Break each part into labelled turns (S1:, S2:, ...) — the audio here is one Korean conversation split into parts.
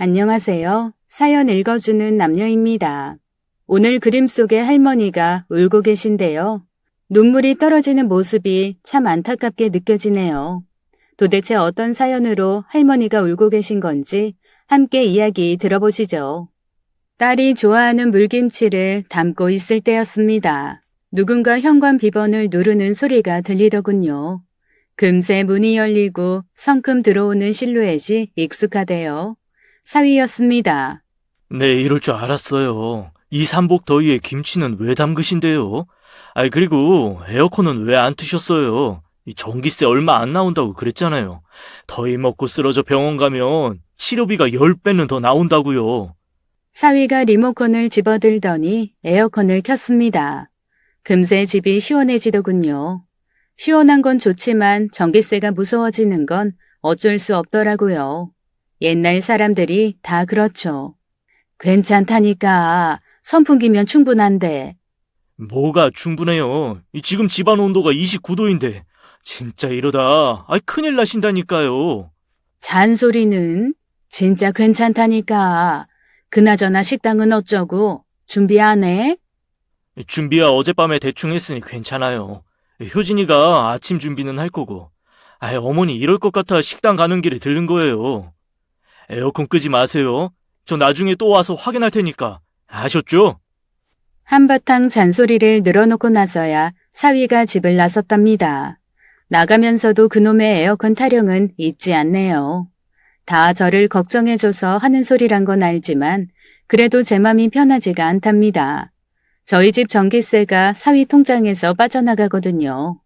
S1: 안녕하세요. 사연 읽어주는 남녀입니다. 오늘 그림 속의 할머니가 울고 계신데요. 눈물이 떨어지는 모습이 참 안타깝게 느껴지네요. 도대체 어떤 사연으로 할머니가 울고 계신 건지 함께 이야기 들어보시죠. 딸이 좋아하는 물김치를 담고 있을 때였습니다. 누군가 현관 비번을 누르는 소리가 들리더군요. 금세 문이 열리고 성큼 들어오는 실루엣이 익숙하대요. 사위였습니다.
S2: 네, 이럴 줄 알았어요. 이 삼복 더위에 김치는 왜 담그신대요? 그리고 에어컨은 왜 안 트셨어요? 이 전기세 얼마 안 나온다고 그랬잖아요. 더위 먹고 쓰러져 병원 가면 치료비가 10배는 더 나온다고요.
S1: 사위가 리모컨을 집어들더니 에어컨을 켰습니다. 금세 집이 시원해지더군요. 시원한 건 좋지만 전기세가 무서워지는 건 어쩔 수 없더라고요. 옛날 사람들이 다 그렇죠. 괜찮다니까. 선풍기면 충분한데.
S2: 뭐가 충분해요. 지금 집안 온도가 29도인데. 진짜 이러다 큰일 나신다니까요.
S1: 잔소리는 진짜 괜찮다니까. 그나저나 식당은 어쩌고 준비 안 해?
S2: 준비야 어젯밤에 대충 했으니 괜찮아요. 효진이가 아침 준비는 할 거고. 어머니 이럴 것 같아 식당 가는 길에 들른 거예요. 에어컨 끄지 마세요. 저 나중에 또 와서 확인할 테니까. 아셨죠?
S1: 한바탕 잔소리를 늘어놓고 나서야 사위가 집을 나섰답니다. 나가면서도 그놈의 에어컨 타령은 잊지 않네요. 다 저를 걱정해줘서 하는 소리란 건 알지만 그래도 제 맘이 편하지가 않답니다. 저희 집 전기세가 사위 통장에서 빠져나가거든요.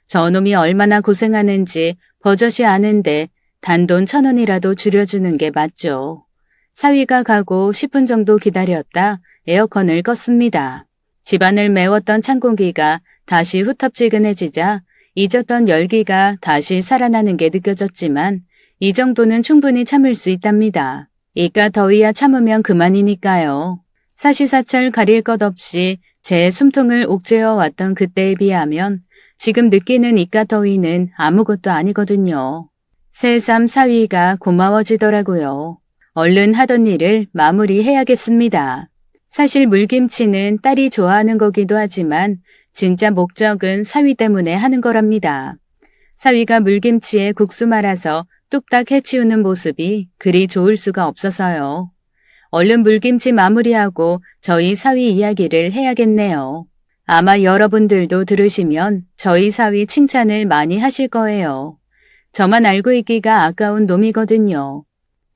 S1: 저놈이 얼마나 고생하는지 버젓이 아는데 단돈 1,000원이라도 줄여주는 게 맞죠. 사위가 가고 10분 정도 기다렸다 에어컨을 껐습니다. 집안을 메웠던 찬 공기가 다시 후텁지근해지자 잊었던 열기가 다시 살아나는 게 느껴졌지만 이 정도는 충분히 참을 수 있답니다. 이깟 더위야 참으면 그만이니까요. 사시사철 가릴 것 없이 제 숨통을 옥죄어 왔던 그때에 비하면 지금 느끼는 이깟 더위는 아무것도 아니거든요. 새삼 사위가 고마워지더라고요. 얼른 하던 일을 마무리해야겠습니다. 사실 물김치는 딸이 좋아하는 거기도 하지만 진짜 목적은 사위 때문에 하는 거랍니다. 사위가 물김치에 국수 말아서 뚝딱 해치우는 모습이 그리 좋을 수가 없어서요. 얼른 물김치 마무리하고 저희 사위 이야기를 해야겠네요. 아마 여러분들도 들으시면 저희 사위 칭찬을 많이 하실 거예요. 저만 알고 있기가 아까운 놈이거든요.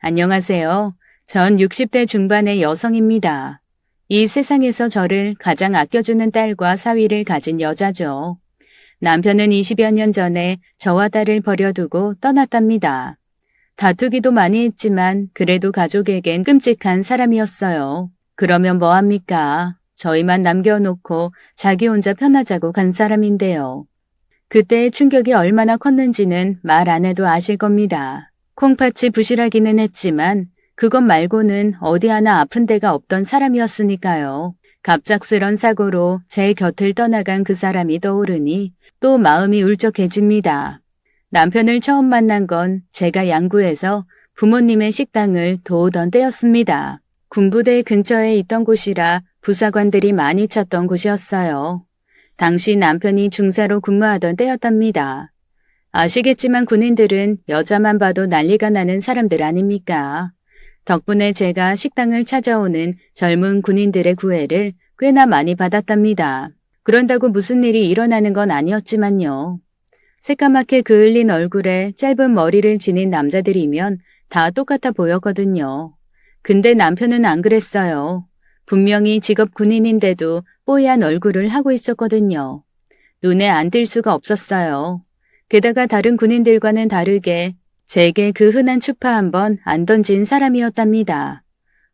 S1: 안녕하세요. 전 60대 중반의 여성입니다. 이 세상에서 저를 가장 아껴주는 딸과 사위를 가진 여자죠. 남편은 20여 년 전에 저와 딸을 버려두고 떠났답니다. 다투기도 많이 했지만 그래도 가족에겐 끔찍한 사람이었어요. 그러면 뭐합니까? 저희만 남겨놓고 자기 혼자 편하자고 간 사람인데요. 그때의 충격이 얼마나 컸는지는 말 안 해도 아실 겁니다. 콩팥이 부실하기는 했지만 그것 말고는 어디 하나 아픈 데가 없던 사람이었으니까요. 갑작스런 사고로 제 곁을 떠나간 그 사람이 떠오르니 또 마음이 울적해집니다. 남편을 처음 만난 건 제가 양구에서 부모님의 식당을 도우던 때였습니다. 군부대 근처에 있던 곳이라 부사관들이 많이 찾던 곳이었어요. 당시 남편이 중사로 근무하던 때였답니다. 아시겠지만 군인들은 여자만 봐도 난리가 나는 사람들 아닙니까? 덕분에 제가 식당을 찾아오는 젊은 군인들의 구애를 꽤나 많이 받았답니다. 그런다고 무슨 일이 일어나는 건 아니었지만요. 새까맣게 그을린 얼굴에 짧은 머리를 지닌 남자들이면 다 똑같아 보였거든요. 근데 남편은 안 그랬어요. 분명히 직업 군인인데도 뽀얀 얼굴을 하고 있었거든요. 눈에 안 띌 수가 없었어요. 게다가 다른 군인들과는 다르게 제게 그 흔한 추파 한번 안 던진 사람이었답니다.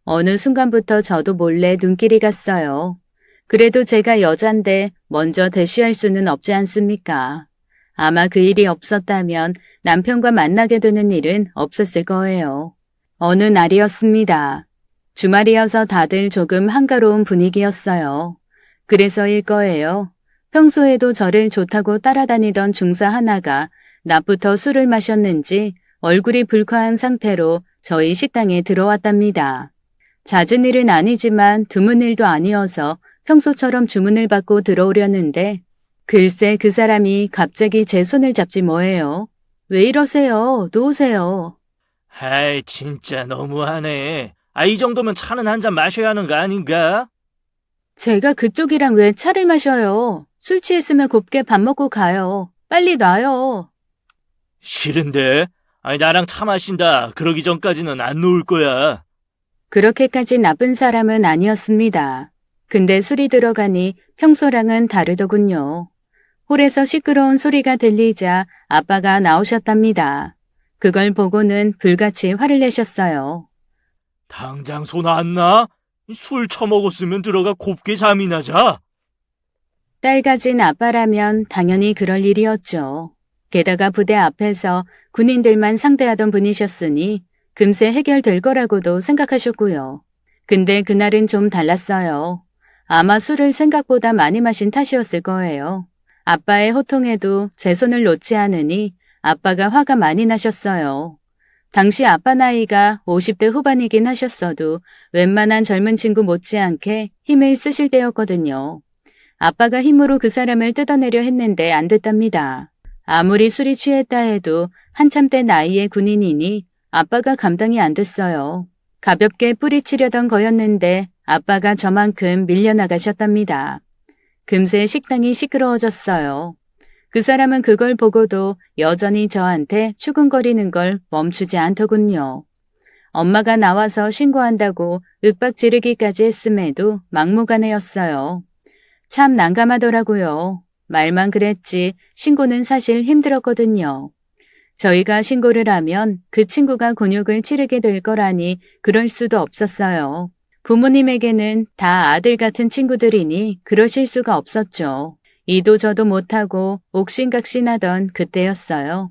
S1: 어느 순간부터 저도 몰래 눈길이 갔어요. 그래도 제가 여잔데 먼저 대쉬할 수는 없지 않습니까? 아마 그 일이 없었다면 남편과 만나게 되는 일은 없었을 거예요. 어느 날이었습니다. 주말이어서 다들 조금 한가로운 분위기였어요. 그래서일 거예요. 평소에도 저를 좋다고 따라다니던 중사 하나가 낮부터 술을 마셨는지 얼굴이 불쾌한 상태로 저희 식당에 들어왔답니다. 잦은 일은 아니지만 드문 일도 아니어서 평소처럼 주문을 받고 들어오려는데 글쎄 그 사람이 갑자기 제 손을 잡지 뭐예요. 왜 이러세요? 놓으세요.
S2: 아이, 진짜 너무하네. 이 정도면 차는 한 잔 마셔야 하는 거 아닌가?
S1: 제가 그쪽이랑 왜 차를 마셔요? 술 취했으면 곱게 밥 먹고 가요. 빨리 놔요.
S2: 싫은데? 나랑 차 마신다. 그러기 전까지는 안 놓을 거야.
S1: 그렇게까지 나쁜 사람은 아니었습니다. 근데 술이 들어가니 평소랑은 다르더군요. 홀에서 시끄러운 소리가 들리자 아빠가 나오셨답니다. 그걸 보고는 불같이 화를 내셨어요.
S2: 당장 손 안 나? 술 처먹었으면 들어가 곱게 잠이나 자.
S1: 딸 가진 아빠라면 당연히 그럴 일이었죠. 게다가 부대 앞에서 군인들만 상대하던 분이셨으니 금세 해결될 거라고도 생각하셨고요. 근데 그날은 좀 달랐어요. 아마 술을 생각보다 많이 마신 탓이었을 거예요. 아빠의 호통에도 제 손을 놓지 않으니 아빠가 화가 많이 나셨어요. 당시 아빠 나이가 50대 후반이긴 하셨어도 웬만한 젊은 친구 못지않게 힘을 쓰실 때였거든요. 아빠가 힘으로 그 사람을 뜯어내려 했는데 안 됐답니다. 아무리 술이 취했다 해도 한참 때 나이의 군인이니 아빠가 감당이 안 됐어요. 가볍게 뿌리치려던 거였는데 아빠가 저만큼 밀려나가셨답니다. 금세 식당이 시끄러워졌어요. 그 사람은 그걸 보고도 여전히 저한테 추궁거리는 걸 멈추지 않더군요. 엄마가 나와서 신고한다고 윽박 지르기까지 했음에도 막무가내였어요. 참 난감하더라고요. 말만 그랬지 신고는 사실 힘들었거든요. 저희가 신고를 하면 그 친구가 곤욕을 치르게 될 거라니 그럴 수도 없었어요. 부모님에게는 다 아들 같은 친구들이니 그러실 수가 없었죠. 이도 저도 못하고 옥신각신하던 그때였어요.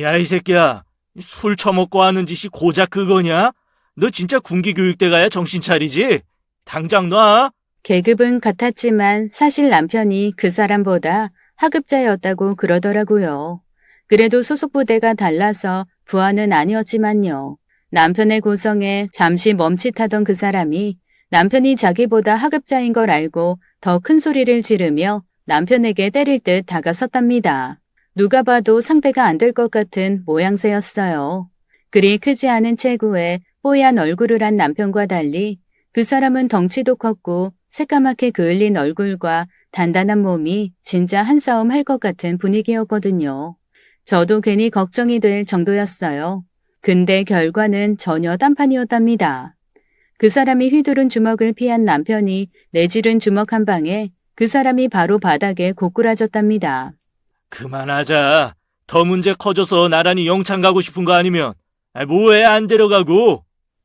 S2: 야, 이 새끼야. 술 처먹고 하는 짓이 고작 그거냐? 너 진짜 군기교육대 가야 정신 차리지? 당장 놔.
S1: 계급은 같았지만 사실 남편이 그 사람보다 하급자였다고 그러더라고요. 그래도 소속 부대가 달라서 부하는 아니었지만요. 남편의 고성에 잠시 멈칫하던 그 사람이 남편이 자기보다 하급자인 걸 알고 더 큰 소리를 지르며 남편에게 때릴 듯 다가섰답니다. 누가 봐도 상대가 안 될 것 같은 모양새였어요. 그리 크지 않은 체구에 뽀얀 얼굴을 한 남편과 달리 그 사람은 덩치도 컸고 새까맣게 그을린 얼굴과 단단한 몸이 진짜 한싸움 할 것 같은 분위기였거든요. 저도 괜히 걱정이 될 정도였어요. 근데 결과는 전혀 딴판이었답니다. 그 사람이 휘두른 주먹을 피한 남편이 내지른 주먹 한 방에 그 사람이 바로 바닥에 고꾸라졌답니다.
S2: 그만하자. 더 문제 커져서 나란히 영창 가고 싶은 거 아니면 뭐해 안 데려가고.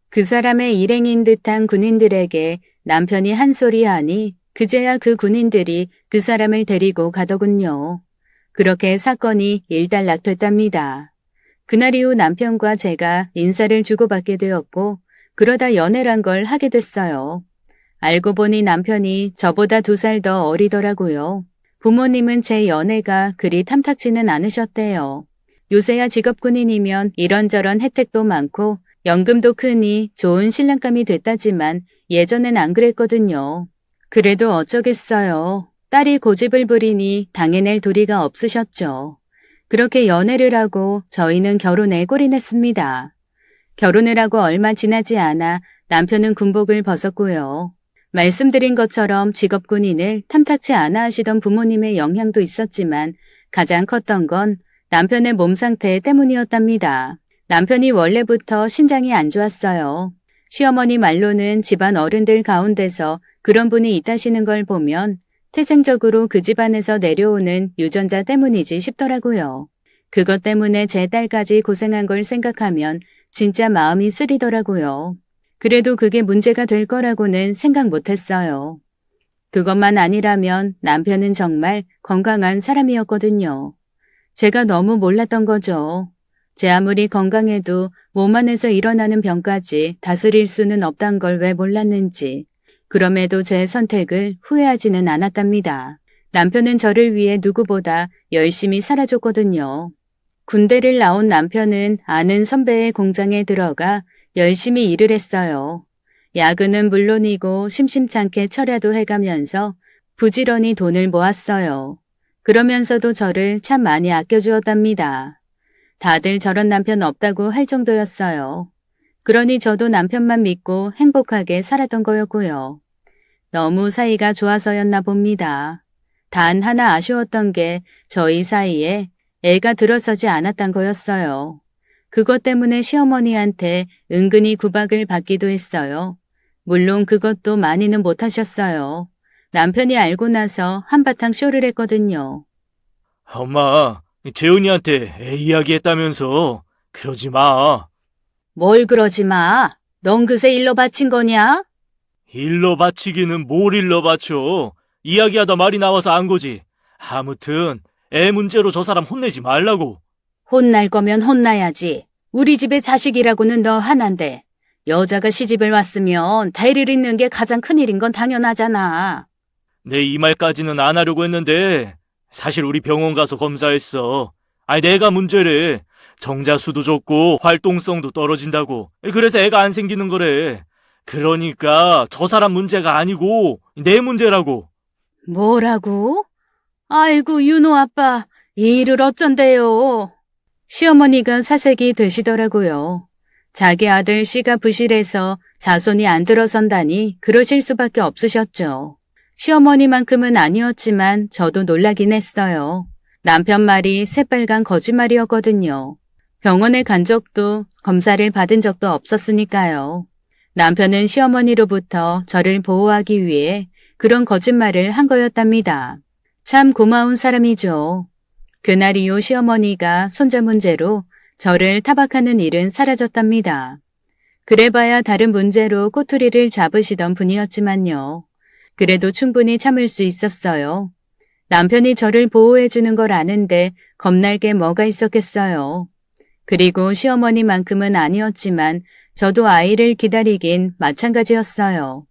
S1: 그 사람의 일행인 듯한 군인들에게 남편이 한 소리 하니 그제야 그 군인들이 그 사람을 데리고 가더군요. 그렇게 사건이 일단락됐답니다. 그날 이후 남편과 제가 인사를 주고받게 되었고 그러다 연애란 걸 하게 됐어요. 알고 보니 남편이 저보다 2살 더 어리더라고요. 부모님은 제 연애가 그리 탐탁지는 않으셨대요. 요새야 직업군인이면 이런저런 혜택도 많고 연금도 크니 좋은 신랑감이 됐다지만 예전엔 안 그랬거든요. 그래도 어쩌겠어요. 딸이 고집을 부리니 당해낼 도리가 없으셨죠. 그렇게 연애를 하고 저희는 결혼에 골인했습니다. 결혼을 하고 얼마 지나지 않아 남편은 군복을 벗었고요. 말씀드린 것처럼 직업군인을 탐탁치 않아 하시던 부모님의 영향도 있었지만 가장 컸던 건 남편의 몸 상태 때문이었답니다. 남편이 원래부터 신장이 안 좋았어요. 시어머니 말로는 집안 어른들 가운데서 그런 분이 있다시는 걸 보면 태생적으로 그 집안에서 내려오는 유전자 때문이지 싶더라고요. 그것 때문에 제 딸까지 고생한 걸 생각하면 진짜 마음이 쓰리더라고요. 그래도 그게 문제가 될 거라고는 생각 못했어요. 그것만 아니라면 남편은 정말 건강한 사람이었거든요. 제가 너무 몰랐던 거죠. 제 아무리 건강해도 몸 안에서 일어나는 병까지 다스릴 수는 없단 걸 왜 몰랐는지. 그럼에도 제 선택을 후회하지는 않았답니다. 남편은 저를 위해 누구보다 열심히 살아줬거든요. 군대를 나온 남편은 아는 선배의 공장에 들어가 열심히 일을 했어요. 야근은 물론이고 심심찮게 철야도 해가면서 부지런히 돈을 모았어요. 그러면서도 저를 참 많이 아껴주었답니다. 다들 저런 남편 없다고 할 정도였어요. 그러니 저도 남편만 믿고 행복하게 살았던 거였고요. 너무 사이가 좋아서였나 봅니다. 단 하나 아쉬웠던 게 저희 사이에 애가 들어서지 않았단 거였어요. 그것 때문에 시어머니한테 은근히 구박을 받기도 했어요. 물론 그것도 많이는 못하셨어요. 남편이 알고 나서 한바탕 쇼를 했거든요.
S2: 엄마, 재은이한테 애 이야기했다면서. 그러지 마.
S1: 뭘 그러지 마. 넌 그새 일로 바친 거냐?
S2: 일러 바치기는 뭘 일러 바쳐. 이야기하다 말이 나와서 안 거지. 아무튼 애 문제로 저 사람 혼내지 말라고.
S1: 혼날 거면 혼나야지. 우리 집의 자식이라고는 너 하나인데 여자가 시집을 왔으면 대를 잇는 게 가장 큰일인 건 당연하잖아.
S2: 내 이 말까지는 안 하려고 했는데 사실 우리 병원 가서 검사했어. 아니 내가 문제래. 정자수도 적고 활동성도 떨어진다고. 그래서 애가 안 생기는 거래. 그러니까 저 사람 문제가 아니고 내 문제라고.
S1: 뭐라고? 아이고 윤호 아빠 이 일을 어쩐대요. 시어머니가 사색이 되시더라고요. 자기 아들 씨가 부실해서 자손이 안 들어선다니 그러실 수밖에 없으셨죠. 시어머니만큼은 아니었지만 저도 놀라긴 했어요. 남편 말이 새빨간 거짓말이었거든요. 병원에 간 적도 검사를 받은 적도 없었으니까요. 남편은 시어머니로부터 저를 보호하기 위해 그런 거짓말을 한 거였답니다. 참 고마운 사람이죠. 그날 이후 시어머니가 손자 문제로 저를 타박하는 일은 사라졌답니다. 그래봐야 다른 문제로 꼬투리를 잡으시던 분이었지만요. 그래도 충분히 참을 수 있었어요. 남편이 저를 보호해주는 걸 아는데 겁날 게 뭐가 있었겠어요. 그리고 시어머니만큼은 아니었지만 저도 아이를 기다리긴 마찬가지였어요.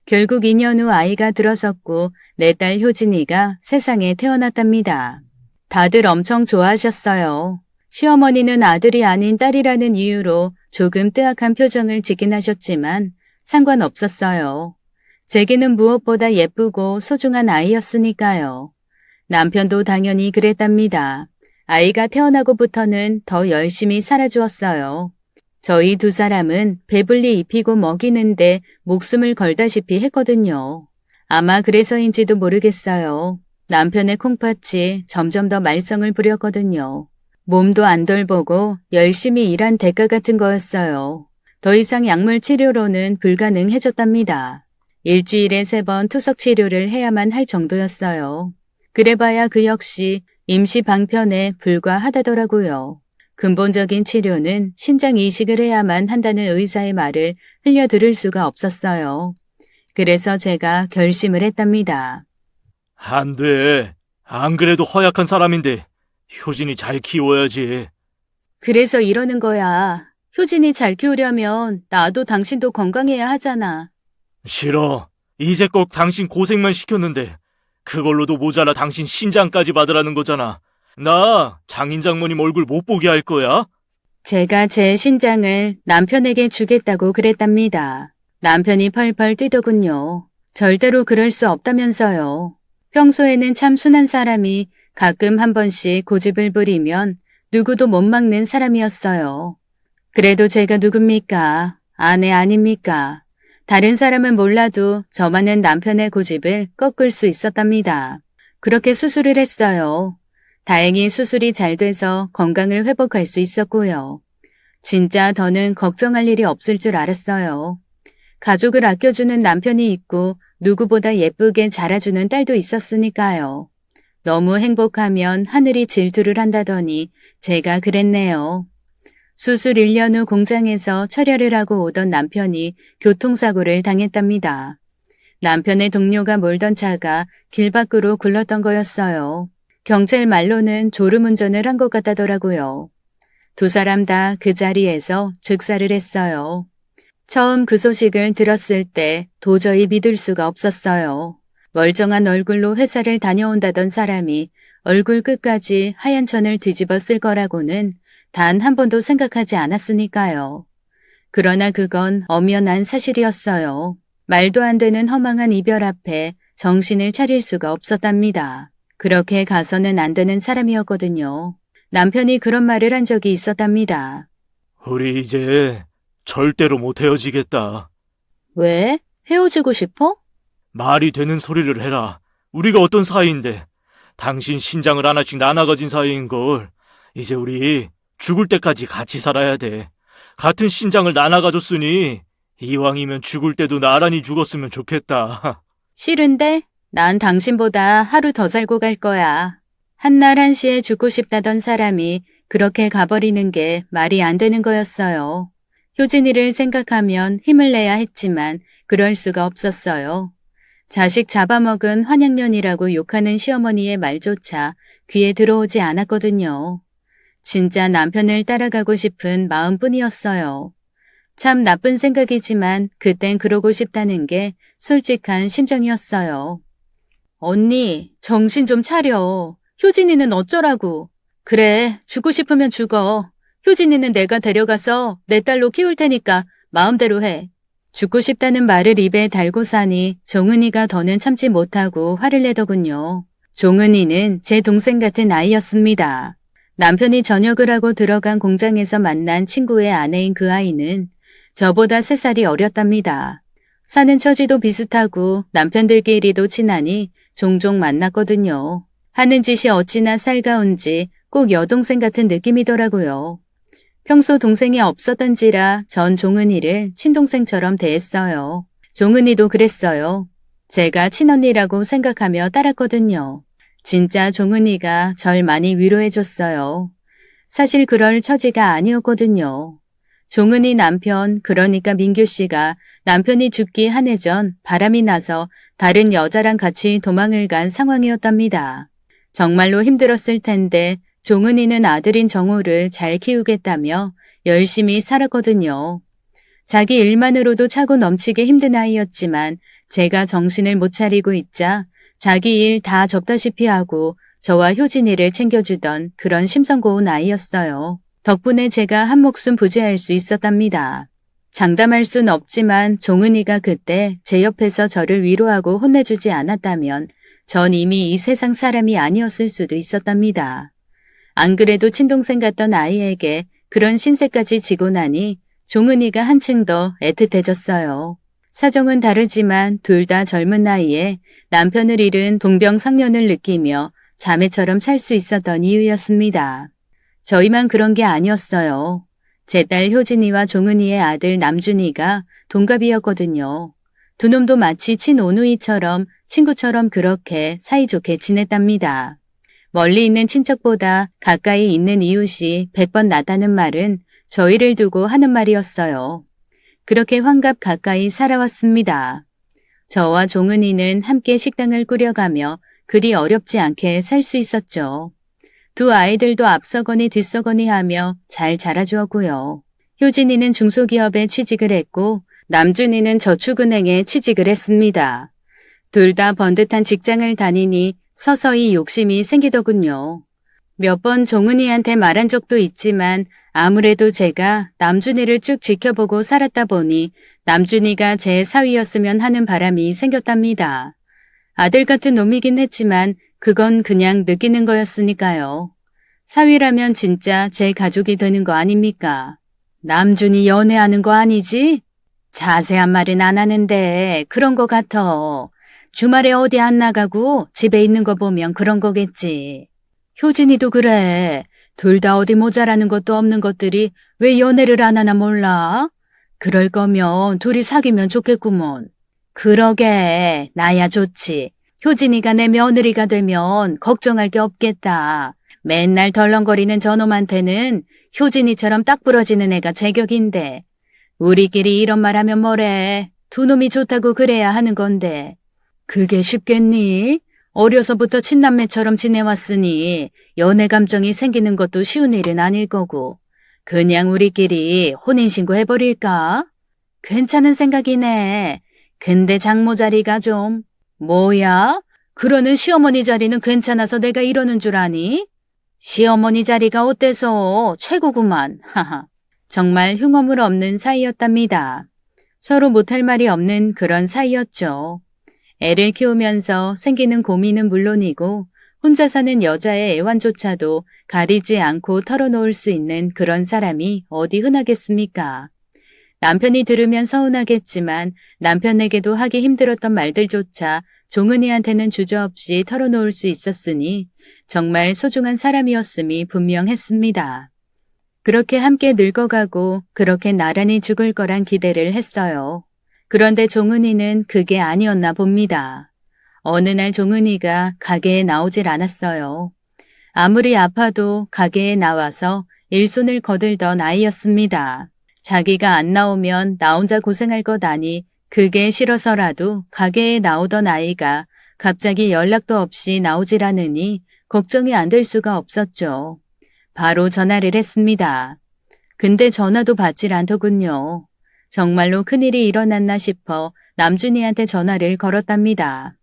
S1: 결국 2년 후 아이가 들어섰고 내 딸 효진이가 세상에 태어났답니다. 다들 엄청 좋아하셨어요. 시어머니는 아들이 아닌 딸이라는 이유로 조금 뜨악한 표정을 짓긴 하셨지만 상관없었어요. 제게는 무엇보다 예쁘고 소중한 아이였으니까요. 남편도 당연히 그랬답니다. 아이가 태어나고부터는 더 열심히 살아주었어요. 저희 두 사람은 배불리 입히고 먹이는데 목숨을 걸다시피 했거든요. 아마 그래서인지도 모르겠어요. 남편의 콩팥이 점점 더 말썽을 부렸거든요. 몸도 안 돌보고 열심히 일한 대가 같은 거였어요. 더 이상 약물 치료로는 불가능해졌답니다. 일주일에 3번 투석 치료를 해야만 할 정도였어요. 그래봐야 그 역시 임시 방편에 불과하다더라고요. 근본적인 치료는 신장 이식을 해야만 한다는 의사의 말을 흘려 들을 수가 없었어요. 그래서 제가 결심을 했답니다.
S2: 안 돼. 안 그래도 허약한 사람인데 효진이 잘 키워야지.
S1: 그래서 이러는 거야. 효진이 잘 키우려면 나도 당신도 건강해야 하잖아.
S2: 싫어. 이제껏 당신 고생만 시켰는데 그걸로도 모자라 당신 신장까지 받으라는 거잖아. 나 장인 장모님 얼굴 못 보게 할 거야?
S1: 제가 제 신장을 남편에게 주겠다고 그랬답니다. 남편이 펄펄 뛰더군요. 절대로 그럴 수 없다면서요. 평소에는 참 순한 사람이 가끔 한 번씩 고집을 부리면 누구도 못 막는 사람이었어요. 그래도 제가 누굽니까? 아내 아닙니까? 다른 사람은 몰라도 저만은 남편의 고집을 꺾을 수 있었답니다. 그렇게 수술을 했어요. 다행히 수술이 잘 돼서 건강을 회복할 수 있었고요. 진짜 더는 걱정할 일이 없을 줄 알았어요. 가족을 아껴주는 남편이 있고 누구보다 예쁘게 자라주는 딸도 있었으니까요. 너무 행복하면 하늘이 질투를 한다더니 제가 그랬네요. 수술 1년 후 공장에서 철야를 하고 오던 남편이 교통사고를 당했답니다. 남편의 동료가 몰던 차가 길 밖으로 굴렀던 거였어요. 경찰 말로는 졸음운전을 한 것 같다더라고요. 두 사람 다 그 자리에서 즉사를 했어요. 처음 그 소식을 들었을 때 도저히 믿을 수가 없었어요. 멀쩡한 얼굴로 회사를 다녀온다던 사람이 얼굴 끝까지 하얀 천을 뒤집어 쓸 거라고는 단 한 번도 생각하지 않았으니까요. 그러나 그건 엄연한 사실이었어요. 말도 안 되는 허망한 이별 앞에 정신을 차릴 수가 없었답니다. 그렇게 가서는 안 되는 사람이었거든요. 남편이 그런 말을 한 적이 있었답니다.
S2: 우리 이제 절대로 못 헤어지겠다.
S1: 왜? 헤어지고 싶어?
S2: 말이 되는 소리를 해라. 우리가 어떤 사이인데. 당신 신장을 하나씩 나눠 가진 사이인걸. 이제 우리 죽을 때까지 같이 살아야 돼. 같은 신장을 나눠 가졌으니 이왕이면 죽을 때도 나란히 죽었으면 좋겠다.
S1: 싫은데? 난 당신보다 하루 더 살고 갈 거야. 한날 한시에 죽고 싶다던 사람이 그렇게 가버리는 게 말이 안 되는 거였어요. 효진이를 생각하면 힘을 내야 했지만 그럴 수가 없었어요. 자식 잡아먹은 환양년이라고 욕하는 시어머니의 말조차 귀에 들어오지 않았거든요. 진짜 남편을 따라가고 싶은 마음뿐이었어요. 참 나쁜 생각이지만 그땐 그러고 싶다는 게 솔직한 심정이었어요. 언니, 정신 좀 차려. 효진이는 어쩌라고. 그래, 죽고 싶으면 죽어. 효진이는 내가 데려가서 내 딸로 키울 테니까 마음대로 해. 죽고 싶다는 말을 입에 달고 사니 종은이가 더는 참지 못하고 화를 내더군요. 종은이는 제 동생 같은 아이였습니다. 남편이 전역을 하고 들어간 공장에서 만난 친구의 아내인 그 아이는 저보다 3살이 어렸답니다. 사는 처지도 비슷하고 남편들끼리도 친하니 종종 만났거든요. 하는 짓이 어찌나 살가운지 꼭 여동생 같은 느낌이더라고요. 평소 동생이 없었던지라 전 종은이를 친동생처럼 대했어요. 종은이도 그랬어요. 제가 친언니라고 생각하며 따랐거든요. 진짜 종은이가 절 많이 위로해줬어요. 사실 그럴 처지가 아니었거든요. 종은이 남편, 그러니까 민규 씨가 남편이 죽기 한 해 전 바람이 나서 다른 여자랑 같이 도망을 간 상황이었답니다. 정말로 힘들었을 텐데 종은이는 아들인 정호를 잘 키우겠다며 열심히 살았거든요. 자기 일만으로도 차고 넘치게 힘든 아이였지만 제가 정신을 못 차리고 있자 자기 일 다 접다시피 하고 저와 효진이를 챙겨주던 그런 심성 고운 아이였어요. 덕분에 제가 한 목숨 부지할 수 있었답니다. 장담할 순 없지만 종은이가 그때 제 옆에서 저를 위로하고 혼내주지 않았다면 전 이미 이 세상 사람이 아니었을 수도 있었답니다. 안 그래도 친동생 같던 아이에게 그런 신세까지 지고 나니 종은이가 한층 더 애틋해졌어요. 사정은 다르지만 둘 다 젊은 나이에 남편을 잃은 동병상련을 느끼며 자매처럼 살 수 있었던 이유였습니다. 저희만 그런 게 아니었어요. 제 딸 효진이와 종은이의 아들 남준이가 동갑이었거든요. 두 놈도 마치 친오누이처럼 친구처럼 그렇게 사이좋게 지냈답니다. 멀리 있는 친척보다 가까이 있는 이웃이 100번 낫다는 말은 저희를 두고 하는 말이었어요. 그렇게 환갑 가까이 살아왔습니다. 저와 종은이는 함께 식당을 꾸려가며 그리 어렵지 않게 살 수 있었죠. 두 아이들도 앞서거니 뒤서거니 하며 잘 자라주었고요. 효진이는 중소기업에 취직을 했고 남준이는 저축은행에 취직을 했습니다. 둘 다 번듯한 직장을 다니니 서서히 욕심이 생기더군요. 몇 번 종은이한테 말한 적도 있지만 아무래도 제가 남준이를 쭉 지켜보고 살았다 보니 남준이가 제 사위였으면 하는 바람이 생겼답니다. 아들 같은 놈이긴 했지만 그건 그냥 느끼는 거였으니까요. 사위라면 진짜 제 가족이 되는 거 아닙니까? 남준이 연애하는 거 아니지? 자세한 말은 안 하는데 그런 거 같아. 주말에 어디 안 나가고 집에 있는 거 보면 그런 거겠지. 효진이도 그래. 둘 다 어디 모자라는 것도 없는 것들이 왜 연애를 안 하나 몰라? 그럴 거면 둘이 사귀면 좋겠구먼. 그러게, 나야 좋지. 효진이가 내 며느리가 되면 걱정할 게 없겠다. 맨날 덜렁거리는 저놈한테는 효진이처럼 딱 부러지는 애가 제격인데. 우리끼리 이런 말 하면 뭐래. 두 놈이 좋다고 그래야 하는 건데. 그게 쉽겠니? 어려서부터 친남매처럼 지내왔으니 연애 감정이 생기는 것도 쉬운 일은 아닐 거고. 그냥 우리끼리 혼인신고 해버릴까? 괜찮은 생각이네. 근데 장모 자리가 좀. 뭐야? 그러는 시어머니 자리는 괜찮아서 내가 이러는 줄 아니? 시어머니 자리가 어때서 최고구만. 하하. 정말 흉어물 없는 사이였답니다. 서로 못할 말이 없는 그런 사이였죠. 애를 키우면서 생기는 고민은 물론이고 혼자 사는 여자의 애환조차도 가리지 않고 털어놓을 수 있는 그런 사람이 어디 흔하겠습니까? 남편이 들으면 서운하겠지만 남편에게도 하기 힘들었던 말들조차 종은이한테는 주저없이 털어놓을 수 있었으니 정말 소중한 사람이었음이 분명했습니다. 그렇게 함께 늙어가고 그렇게 나란히 죽을 거란 기대를 했어요. 그런데 종은이는 그게 아니었나 봅니다. 어느 날 종은이가 가게에 나오질 않았어요. 아무리 아파도 가게에 나와서 일손을 거들던 아이였습니다. 자기가 안 나오면 나 혼자 고생할 것 아니 그게 싫어서라도 가게에 나오던 아이가 갑자기 연락도 없이 나오질 않으니 걱정이 안 될 수가 없었죠. 바로 전화를 했습니다. 근데 전화도 받질 않더군요. 정말로 큰일이 일어났나 싶어 남준이한테 전화를 걸었답니다.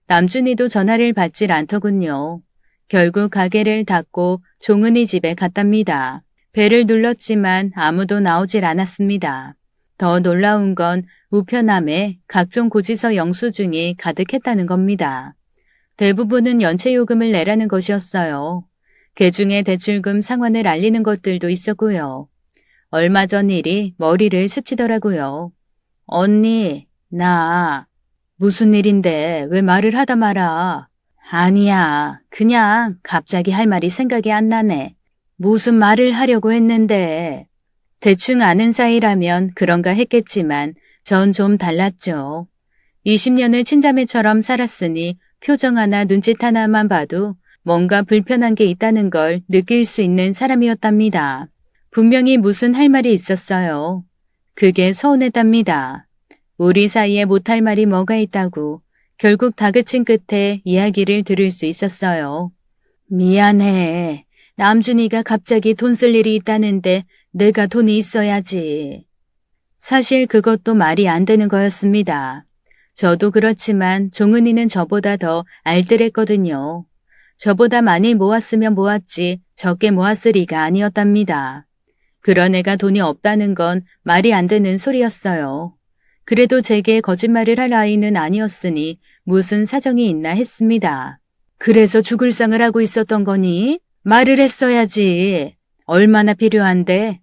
S1: 남준이도 전화를 받질 않더군요. 결국 가게를 닫고 종은이 집에 갔답니다. 배를 눌렀지만 아무도 나오질 않았습니다. 더 놀라운 건 우편함에 각종 고지서 영수증이 가득했다는 겁니다. 대부분은 연체요금을 내라는 것이었어요. 개중에 대출금 상환을 알리는 것들도 있었고요. 얼마 전 일이 머리를 스치더라고요. 언니, 나 무슨 일인데 왜 말을 하다 말아. 아니야, 그냥 갑자기 할 말이 생각이 안 나네. 무슨 말을 하려고 했는데. 대충 아는 사이라면 그런가 했겠지만 전 좀 달랐죠. 20년을 친자매처럼 살았으니 표정 하나 눈짓 하나만 봐도 뭔가 불편한 게 있다는 걸 느낄 수 있는 사람이었답니다. 분명히 무슨 할 말이 있었어요. 그게 서운했답니다. 우리 사이에 못할 말이 뭐가 있다고 결국 다그친 끝에 이야기를 들을 수 있었어요. 미안해. 남준이가 갑자기 돈 쓸 일이 있다는데 내가 돈이 있어야지. 사실 그것도 말이 안 되는 거였습니다. 저도 그렇지만 종은이는 저보다 더 알뜰했거든요. 저보다 많이 모았으면 모았지 적게 모았을 리가 아니었답니다. 그런 애가 돈이 없다는 건 말이 안 되는 소리였어요. 그래도 제게 거짓말을 할 아이는 아니었으니 무슨 사정이 있나 했습니다. 그래서 죽을 상을 하고 있었던 거니? 말을 했어야지. 얼마나 필요한데?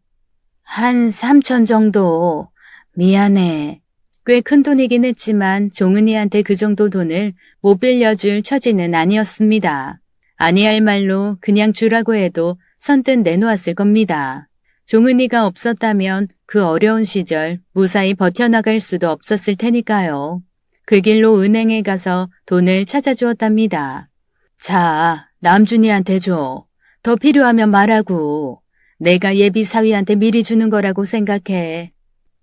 S1: 한 3천 정도. 미안해. 꽤 큰 돈이긴 했지만 종은이한테 그 정도 돈을 못 빌려줄 처지는 아니었습니다. 아니할 말로 그냥 주라고 해도 선뜻 내놓았을 겁니다. 종은이가 없었다면 그 어려운 시절 무사히 버텨나갈 수도 없었을 테니까요. 그 길로 은행에 가서 돈을 찾아주었답니다. 자, 남준이한테 줘. 더 필요하면 말하고. 내가 예비 사위한테 미리 주는 거라고 생각해.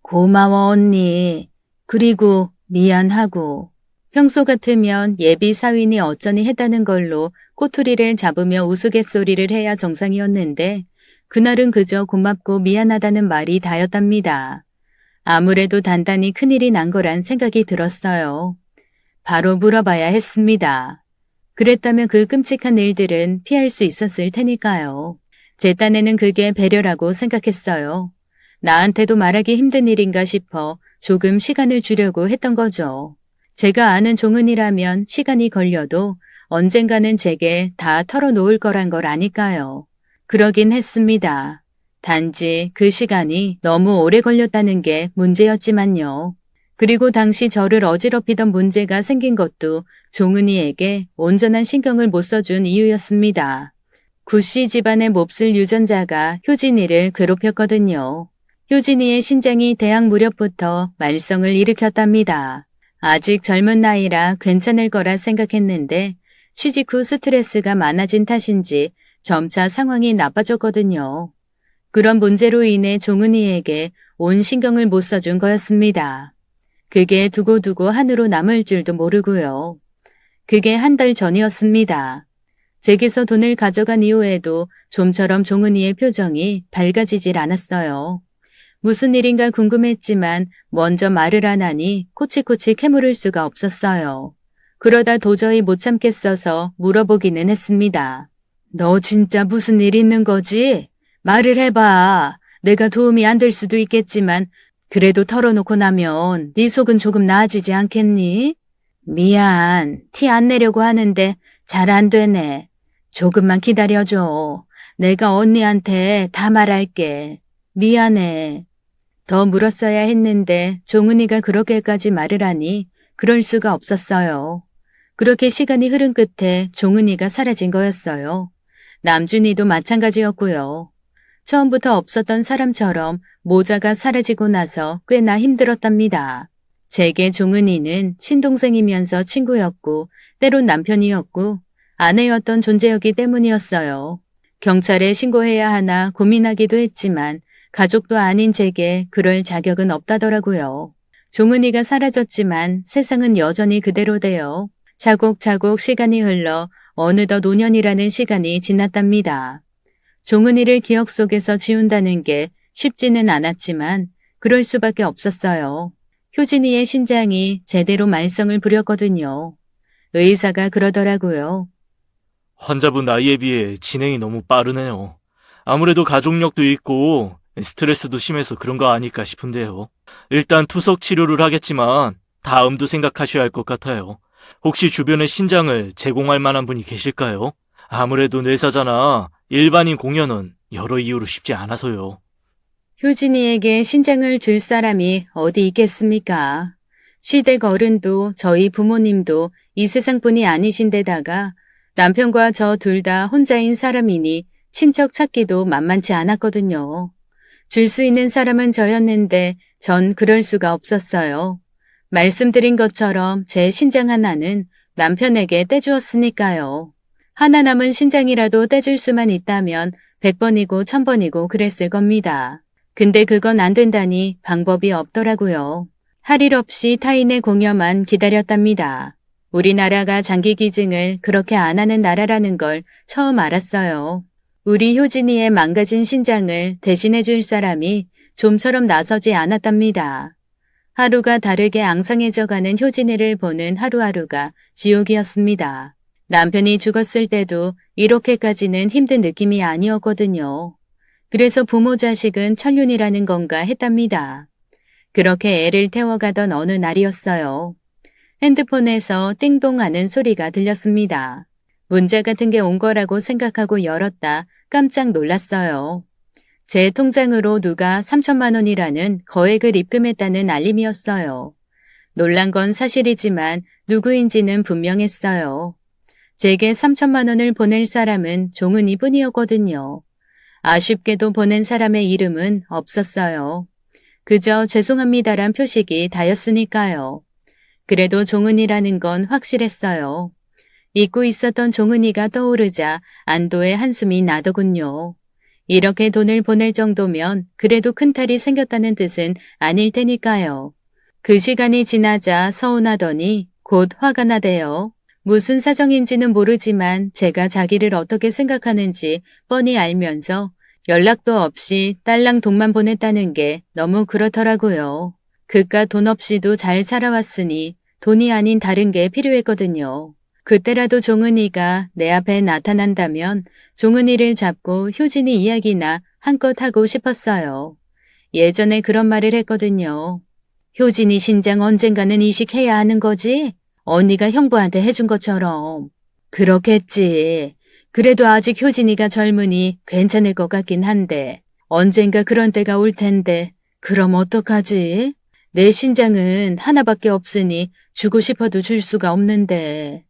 S1: 고마워 언니. 그리고 미안하고. 평소 같으면 예비 사위니 어쩌니 했다는 걸로 꼬투리를 잡으며 우스갯소리를 해야 정상이었는데 그날은 그저 고맙고 미안하다는 말이 다였답니다. 아무래도 단단히 큰일이 난 거란 생각이 들었어요. 바로 물어봐야 했습니다. 그랬다면 그 끔찍한 일들은 피할 수 있었을 테니까요. 제 딴에는 그게 배려라고 생각했어요. 나한테도 말하기 힘든 일인가 싶어 조금 시간을 주려고 했던 거죠. 제가 아는 종은이라면 시간이 걸려도 언젠가는 제게 다 털어놓을 거란 걸 아니까요. 그러긴 했습니다. 단지 그 시간이 너무 오래 걸렸다는 게 문제였지만요. 그리고 당시 저를 어지럽히던 문제가 생긴 것도 종은이에게 온전한 신경을 못 써준 이유였습니다. 구씨 집안의 몹쓸 유전자가 효진이를 괴롭혔거든요. 효진이의 신장이 대학 무렵부터 말썽을 일으켰답니다. 아직 젊은 나이라 괜찮을 거라 생각했는데 취직 후 스트레스가 많아진 탓인지 점차 상황이 나빠졌거든요. 그런 문제로 인해 종은이에게 온 신경을 못 써준 거였습니다. 그게 두고두고 한으로 남을 줄도 모르고요. 그게 한 달 전이었습니다. 제게서 돈을 가져간 이후에도 좀처럼 종은이의 표정이 밝아지질 않았어요. 무슨 일인가 궁금했지만 먼저 말을 안 하니 코치코치 캐물을 수가 없었어요. 그러다 도저히 못 참겠어서 물어보기는 했습니다. 너 진짜 무슨 일 있는 거지? 말을 해봐. 내가 도움이 안 될 수도 있겠지만 그래도 털어놓고 나면 네 속은 조금 나아지지 않겠니? 미안. 티 안 내려고 하는데 잘 안 되네. 조금만 기다려줘. 내가 언니한테 다 말할게. 미안해. 더 물었어야 했는데 종은이가 그렇게까지 말을 하니 그럴 수가 없었어요. 그렇게 시간이 흐른 끝에 종은이가 사라진 거였어요. 남준이도 마찬가지였고요. 처음부터 없었던 사람처럼 모자가 사라지고 나서 꽤나 힘들었답니다. 제게 종은이는 친동생이면서 친구였고 때론 남편이었고 아내였던 존재였기 때문이었어요. 경찰에 신고해야 하나 고민하기도 했지만 가족도 아닌 제게 그럴 자격은 없다더라고요. 종은이가 사라졌지만 세상은 여전히 그대로되어 차곡차곡 시간이 흘러 어느덧 5년이라는 시간이 지났답니다. 종은이를 기억 속에서 지운다는 게 쉽지는 않았지만 그럴 수밖에 없었어요. 효진이의 신장이 제대로 말썽을 부렸거든요. 의사가 그러더라고요.
S2: 환자분 나이에 비해 진행이 너무 빠르네요. 아무래도 가족력도 있고 스트레스도 심해서 그런 거 아닐까 싶은데요. 일단 투석 치료를 하겠지만 다음도 생각하셔야 할 것 같아요. 혹시 주변에 신장을 제공할 만한 분이 계실까요? 아무래도 뇌사자나 일반인 공연은 여러 이유로 쉽지 않아서요.
S1: 효진이에게 신장을 줄 사람이 어디 있겠습니까? 시댁 어른도 저희 부모님도 이 세상뿐이 아니신데다가 남편과 저 둘 다 혼자인 사람이니 친척 찾기도 만만치 않았거든요. 줄 수 있는 사람은 저였는데 전 그럴 수가 없었어요. 말씀드린 것처럼 제 신장 하나는 남편에게 떼주었으니까요. 하나 남은 신장이라도 떼줄 수만 있다면 100번이고 1000번이고 그랬을 겁니다. 근데 그건 안 된다니 방법이 없더라고요. 할 일 없이 타인의 공여만 기다렸답니다. 우리나라가 장기 기증을 그렇게 안 하는 나라라는 걸 처음 알았어요. 우리 효진이의 망가진 신장을 대신해 줄 사람이 좀처럼 나서지 않았답니다. 하루가 다르게 앙상해져가는 효진이를 보는 하루하루가 지옥이었습니다. 남편이 죽었을 때도 이렇게까지는 힘든 느낌이 아니었거든요. 그래서 부모 자식은 천륜이라는 건가 했답니다. 그렇게 애를 태워가던 어느 날이었어요. 핸드폰에서 띵동하는 소리가 들렸습니다. 문자 같은 게 온 거라고 생각하고 열었다 깜짝 놀랐어요. 제 통장으로 누가 3천만 원이라는 거액을 입금했다는 알림이었어요. 놀란 건 사실이지만 누구인지는 분명했어요. 제게 3천만 원을 보낼 사람은 종은이 뿐이었거든요. 아쉽게도 보낸 사람의 이름은 없었어요. 그저 죄송합니다란 표식이 다였으니까요. 그래도 종은이라는 건 확실했어요. 잊고 있었던 종은이가 떠오르자 안도의 한숨이 나더군요. 이렇게 돈을 보낼 정도면 그래도 큰 탈이 생겼다는 뜻은 아닐 테니까요. 그 시간이 지나자 서운하더니 곧 화가 나대요. 무슨 사정인지는 모르지만 제가 자기를 어떻게 생각하는지 뻔히 알면서 연락도 없이 딸랑 돈만 보냈다는 게 너무 그렇더라고요. 그깟 돈 없이도 잘 살아왔으니 돈이 아닌 다른 게 필요했거든요. 그때라도 종은이가 내 앞에 나타난다면 종은이를 잡고 효진이 이야기나 한껏 하고 싶었어요. 예전에 그런 말을 했거든요. 효진이 신장 언젠가는 이식해야 하는 거지? 언니가 형부한테 해준 것처럼. 그렇겠지. 그래도 아직 효진이가 젊으니 괜찮을 것 같긴 한데 언젠가 그런 때가 올 텐데 그럼 어떡하지? 내 신장은 하나밖에 없으니 주고 싶어도 줄 수가 없는데.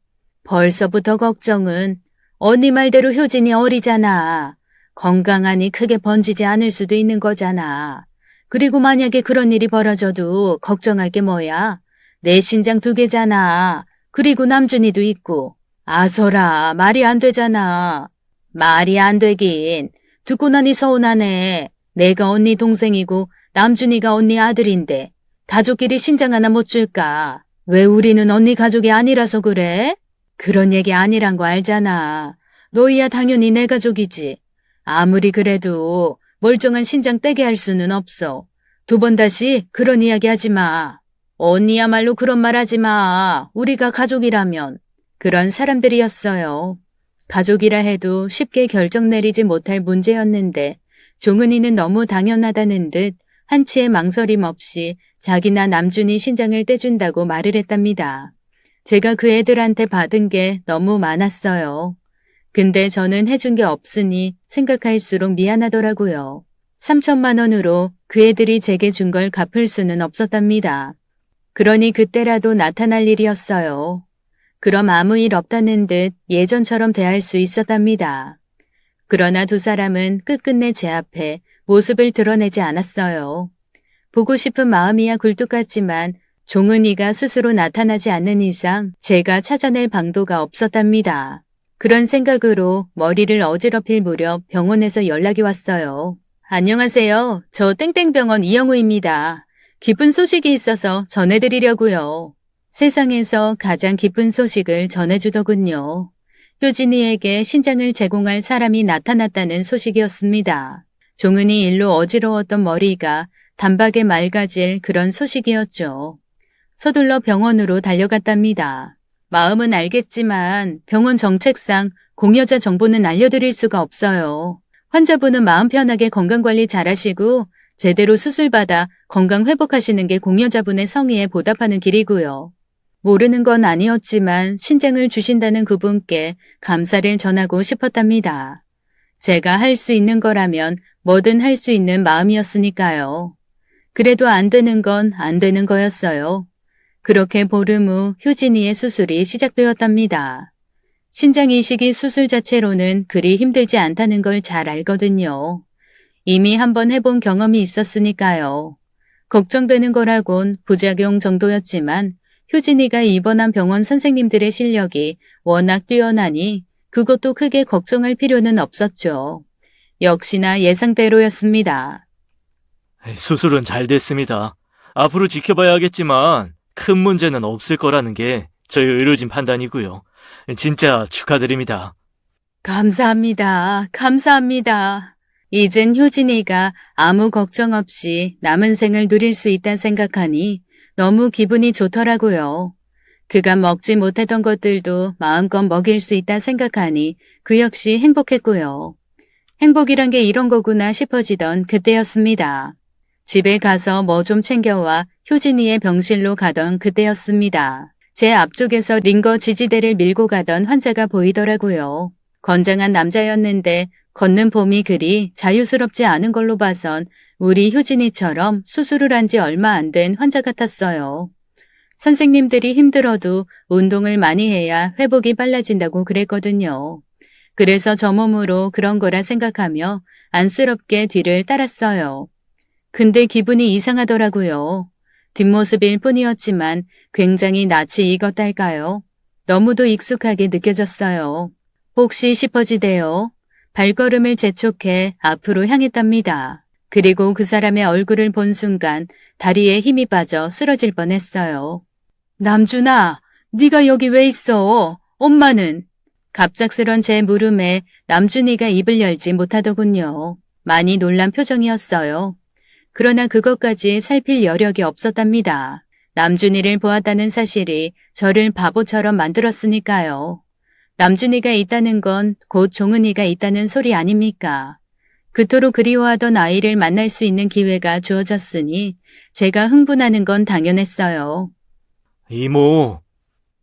S1: 벌써부터 걱정은 언니 말대로 효진이 어리잖아. 건강하니 크게 번지지 않을 수도 있는 거잖아. 그리고 만약에 그런 일이 벌어져도 걱정할 게 뭐야? 내 신장 2개잖아. 그리고 남준이도 있고. 아서라, 말이 안 되잖아. 말이 안 되긴. 듣고 나니 서운하네. 내가 언니 동생이고 남준이가 언니 아들인데 가족끼리 신장 하나 못 줄까? 왜 우리는 언니 가족이 아니라서 그래? 그런 얘기 아니란 거 알잖아. 너희야 당연히 내 가족이지. 아무리 그래도 멀쩡한 신장 떼게 할 수는 없어. 2번 다시 그런 이야기 하지 마. 언니야말로 그런 말 하지 마. 우리가 가족이라면. 그런 사람들이었어요. 가족이라 해도 쉽게 결정 내리지 못할 문제였는데 종은이는 너무 당연하다는 듯 한치의 망설임 없이 자기나 남준이 신장을 떼준다고 말을 했답니다. 제가 그 애들한테 받은 게 너무 많았어요. 근데 저는 해준 게 없으니 생각할수록 미안하더라고요. 3천만 원으로 그 애들이 제게 준 걸 갚을 수는 없었답니다. 그러니 그때라도 나타날 일이었어요. 그럼 아무 일 없다는 듯 예전처럼 대할 수 있었답니다. 그러나 두 사람은 끝끝내 제 앞에 모습을 드러내지 않았어요. 보고 싶은 마음이야 굴뚝 같지만 종은이가 스스로 나타나지 않는 이상 제가 찾아낼 방도가 없었답니다. 그런 생각으로 머리를 어지럽힐 무렵 병원에서 연락이 왔어요. 안녕하세요. 저 땡땡병원 이영우입니다. 기쁜 소식이 있어서 전해드리려고요. 세상에서 가장 기쁜 소식을 전해주더군요. 효진이에게 신장을 제공할 사람이 나타났다는 소식이었습니다. 종은이 일로 어지러웠던 머리가 단박에 맑아질 그런 소식이었죠. 서둘러 병원으로 달려갔답니다. 마음은 알겠지만 병원 정책상 공여자 정보는 알려드릴 수가 없어요. 환자분은 마음 편하게 건강관리 잘하시고 제대로 수술받아 건강 회복하시는 게 공여자분의 성의에 보답하는 길이고요. 모르는 건 아니었지만 신장을 주신다는 그분께 감사를 전하고 싶었답니다. 제가 할 수 있는 거라면 뭐든 할 수 있는 마음이었으니까요. 그래도 안 되는 건 안 되는 거였어요. 그렇게 보름 후 효진이의 수술이 시작되었답니다. 신장 이식이 수술 자체로는 그리 힘들지 않다는 걸 잘 알거든요. 이미 한번 해본 경험이 있었으니까요. 걱정되는 거라곤 부작용 정도였지만 효진이가 입원한 병원 선생님들의 실력이 워낙 뛰어나니 그것도 크게 걱정할 필요는 없었죠. 역시나 예상대로였습니다.
S2: 수술은 잘 됐습니다. 앞으로 지켜봐야겠지만 큰 문제는 없을 거라는 게 저희 의료진 판단이고요. 진짜 축하드립니다.
S1: 감사합니다. 감사합니다. 이젠 효진이가 아무 걱정 없이 남은 생을 누릴 수 있다 생각하니 너무 기분이 좋더라고요. 그가 먹지 못했던 것들도 마음껏 먹일 수 있다 생각하니 그 역시 행복했고요. 행복이란 게 이런 거구나 싶어지던 그때였습니다. 집에 가서 뭐 좀 챙겨와 효진이의 병실로 가던 그때였습니다. 제 앞쪽에서 링거 지지대를 밀고 가던 환자가 보이더라고요. 건장한 남자였는데 걷는 폼이 그리 자유스럽지 않은 걸로 봐선 우리 효진이처럼 수술을 한 지 얼마 안 된 환자 같았어요. 선생님들이 힘들어도 운동을 많이 해야 회복이 빨라진다고 그랬거든요. 그래서 저 몸으로 그런 거라 생각하며 안쓰럽게 뒤를 따랐어요. 근데 기분이 이상하더라고요. 뒷모습일 뿐이었지만 굉장히 낯이 익었달까요? 너무도 익숙하게 느껴졌어요. 혹시 싶어지대요. 발걸음을 재촉해 앞으로 향했답니다. 그리고 그 사람의 얼굴을 본 순간 다리에 힘이 빠져 쓰러질 뻔했어요. 남준아, 네가 여기 왜 있어? 엄마는? 갑작스런 제 물음에 남준이가 입을 열지 못하더군요. 많이 놀란 표정이었어요. 그러나 그것까지 살필 여력이 없었답니다. 남준이를 보았다는 사실이 저를 바보처럼 만들었으니까요. 남준이가 있다는 건 곧 종은이가 있다는 소리 아닙니까? 그토록 그리워하던 아이를 만날 수 있는 기회가 주어졌으니 제가 흥분하는 건 당연했어요.
S2: 이모,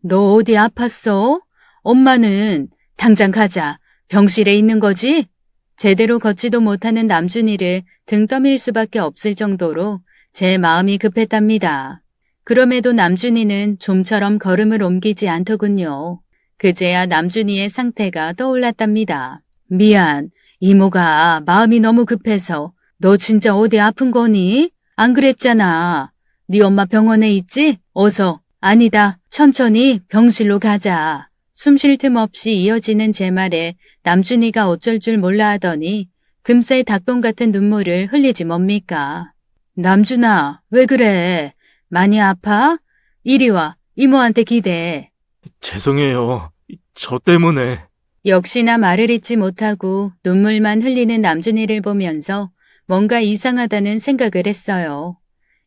S1: 너 어디 아팠어? 엄마는 당장 가자. 병실에 있는 거지? 제대로 걷지도 못하는 남준이를 등 떠밀 수밖에 없을 정도로 제 마음이 급했답니다. 그럼에도 남준이는 좀처럼 걸음을 옮기지 않더군요. 그제야 남준이의 상태가 떠올랐답니다. 미안, 이모가 마음이 너무 급해서. 너 진짜 어디 아픈 거니? 안 그랬잖아. 네 엄마 병원에 있지? 어서. 아니다, 천천히 병실로 가자. 숨 쉴 틈 없이 이어지는 제 말에 남준이가 어쩔 줄 몰라 하더니 금세 닭똥 같은 눈물을 흘리지 뭡니까. 남준아, 왜 그래? 많이 아파? 이리 와, 이모한테 기대.
S2: 죄송해요. 저 때문에.
S1: 역시나 말을 잇지 못하고 눈물만 흘리는 남준이를 보면서 뭔가 이상하다는 생각을 했어요.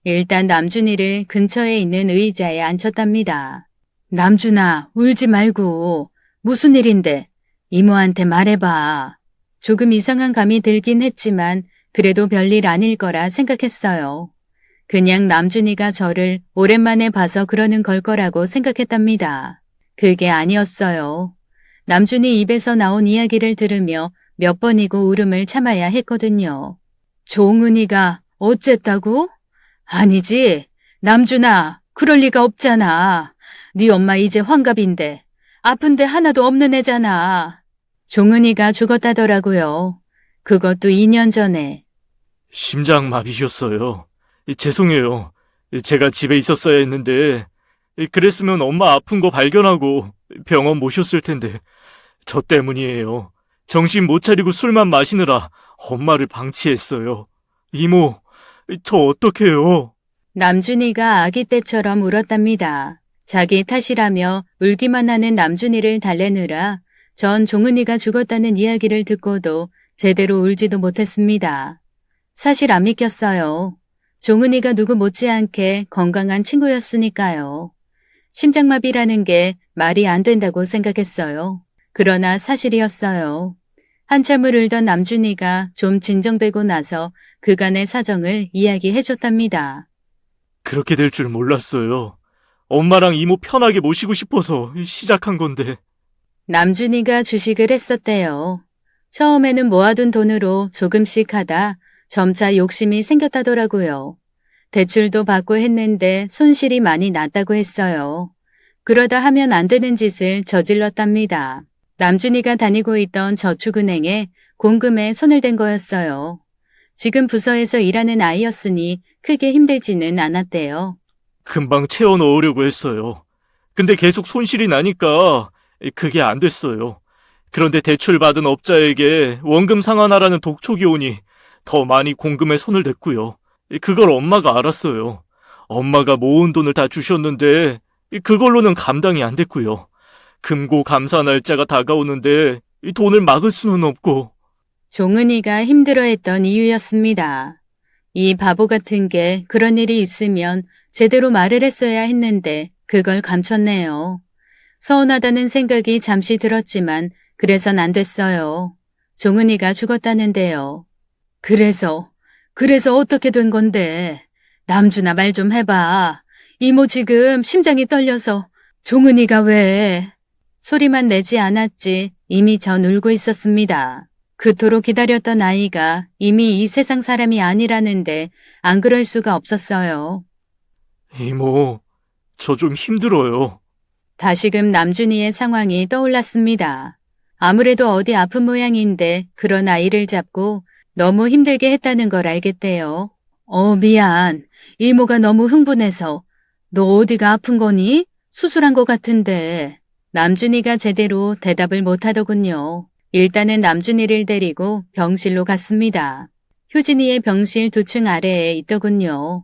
S1: 일단 남준이를 근처에 있는 의자에 앉혔답니다. 남준아, 울지 말고. 무슨 일인데? 이모한테 말해봐. 조금 이상한 감이 들긴 했지만 그래도 별일 아닐 거라 생각했어요. 그냥 남준이가 저를 오랜만에 봐서 그러는 걸 거라고 생각했답니다. 그게 아니었어요. 남준이 입에서 나온 이야기를 들으며 몇 번이고 울음을 참아야 했거든요. 종은이가 어쨌다고? 아니지. 남준아, 그럴 리가 없잖아. 네 엄마 이제 환갑인데 아픈데 하나도 없는 애잖아. 종은이가 죽었다더라고요. 그것도 2년 전에.
S2: 심장마비셨어요. 죄송해요. 제가 집에 있었어야 했는데, 그랬으면 엄마 아픈 거 발견하고 병원 모셨을 텐데, 저 때문이에요. 정신 못 차리고 술만 마시느라 엄마를 방치했어요. 이모, 저 어떡해요?
S1: 남준이가 아기 때처럼 울었답니다. 자기 탓이라며 울기만 하는 남준이를 달래느라 전 종은이가 죽었다는 이야기를 듣고도 제대로 울지도 못했습니다. 사실 안 믿겼어요. 종은이가 누구 못지않게 건강한 친구였으니까요. 심장마비라는 게 말이 안 된다고 생각했어요. 그러나 사실이었어요. 한참을 울던 남준이가 좀 진정되고 나서 그간의 사정을 이야기해줬답니다.
S2: 그렇게 될 줄 몰랐어요. 엄마랑 이모 편하게 모시고 싶어서 시작한 건데.
S1: 남준이가 주식을 했었대요. 처음에는 모아둔 돈으로 조금씩 하다 점차 욕심이 생겼다더라고요. 대출도 받고 했는데 손실이 많이 났다고 했어요. 그러다 하면 안 되는 짓을 저질렀답니다. 남준이가 다니고 있던 저축은행에 공금에 손을 댄 거였어요. 지금 부서에서 일하는 아이였으니 크게 힘들지는 않았대요.
S2: 금방 채워 넣으려고 했어요. 근데 계속 손실이 나니까 그게 안 됐어요. 그런데 대출받은 업자에게 원금 상환하라는 독촉이 오니 더 많이 공금에 손을 댔고요. 그걸 엄마가 알았어요. 엄마가 모은 돈을 다 주셨는데 그걸로는 감당이 안 됐고요. 금고 감사 날짜가 다가오는데 돈을 막을 수는 없고.
S1: 종은이가 힘들어했던 이유였습니다. 이 바보 같은 게 그런 일이 있으면 제대로 말을 했어야 했는데 그걸 감췄네요. 서운하다는 생각이 잠시 들었지만 그래선 안 됐어요. 종은이가 죽었다는데요. 그래서 어떻게 된 건데? 남준아 말 좀 해봐. 이모 지금 심장이 떨려서. 종은이가 왜? 소리만 내지 않았지 이미 전 울고 있었습니다. 그토록 기다렸던 아이가 이미 이 세상 사람이 아니라는데 안 그럴 수가 없었어요.
S2: 이모, 저 좀 힘들어요.
S1: 다시금 남준이의 상황이 떠올랐습니다. 아무래도 어디 아픈 모양인데 그런 아이를 잡고 너무 힘들게 했다는 걸 알겠대요. 미안. 이모가 너무 흥분해서. 너 어디가 아픈 거니? 수술한 것 같은데. 남준이가 제대로 대답을 못하더군요. 일단은 남준이를 데리고 병실로 갔습니다. 효진이의 병실 2층 아래에 있더군요.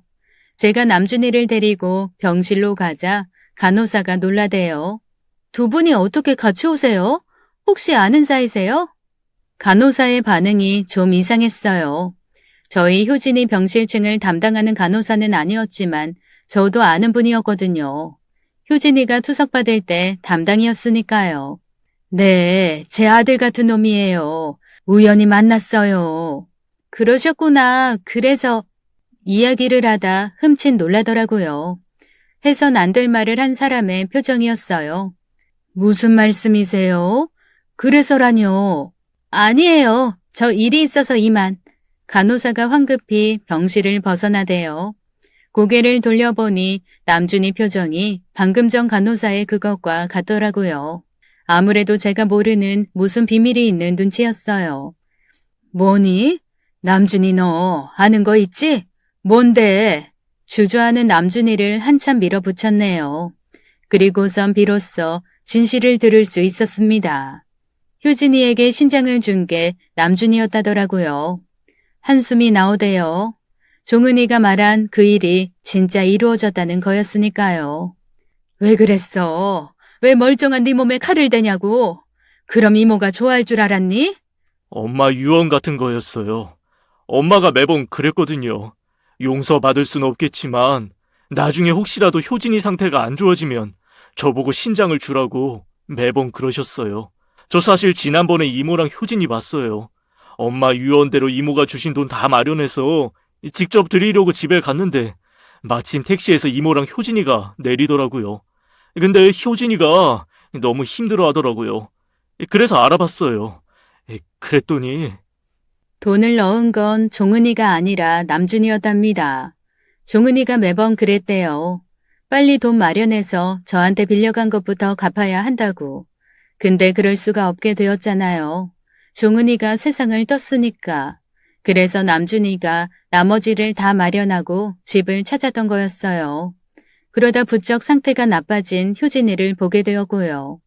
S1: 제가 남준이를 데리고 병실로 가자 간호사가 놀라대요. 두 분이 어떻게 같이 오세요? 혹시 아는 사이세요? 간호사의 반응이 좀 이상했어요. 저희 효진이 병실층을 담당하는 간호사는 아니었지만 저도 아는 분이었거든요. 효진이가 투석받을 때 담당이었으니까요. 네, 제 아들 같은 놈이에요. 우연히 만났어요. 그러셨구나. 그래서 이야기를 하다 흠칫 놀라더라고요. 해선 안 될 말을 한 사람의 표정이었어요. 무슨 말씀이세요? 그래서라뇨. 아니에요. 저 일이 있어서 이만. 간호사가 황급히 병실을 벗어나대요. 고개를 돌려보니 남준이 표정이 방금 전 간호사의 그것과 같더라고요. 아무래도 제가 모르는 무슨 비밀이 있는 눈치였어요. 뭐니? 남준이 너 아는 거 있지? 뭔데? 주저하는 남준이를 한참 밀어붙였네요. 그리고선 비로소 진실을 들을 수 있었습니다. 효진이에게 신장을 준 게 남준이었다더라고요. 한숨이 나오대요. 종은이가 말한 그 일이 진짜 이루어졌다는 거였으니까요. 왜 그랬어? 왜 멀쩡한 네 몸에 칼을 대냐고? 그럼 이모가 좋아할 줄 알았니?
S2: 엄마 유언 같은 거였어요. 엄마가 매번 그랬거든요. 용서받을 순 없겠지만 나중에 혹시라도 효진이 상태가 안 좋아지면 저보고 신장을 주라고 매번 그러셨어요. 저 사실 지난번에 이모랑 효진이 왔어요. 엄마 유언대로 이모가 주신 돈 다 마련해서 직접 드리려고 집에 갔는데 마침 택시에서 이모랑 효진이가 내리더라고요. 근데 효진이가 너무 힘들어 하더라고요. 그래서 알아봤어요. 그랬더니
S1: 돈을 넣은 건 종은이가 아니라 남준이었답니다. 종은이가 매번 그랬대요. 빨리 돈 마련해서 저한테 빌려간 것부터 갚아야 한다고. 근데 그럴 수가 없게 되었잖아요. 종은이가 세상을 떴으니까. 그래서 남준이가 나머지를 다 마련하고 집을 찾았던 거였어요. 그러다 부쩍 상태가 나빠진 효진이를 보게 되었고요.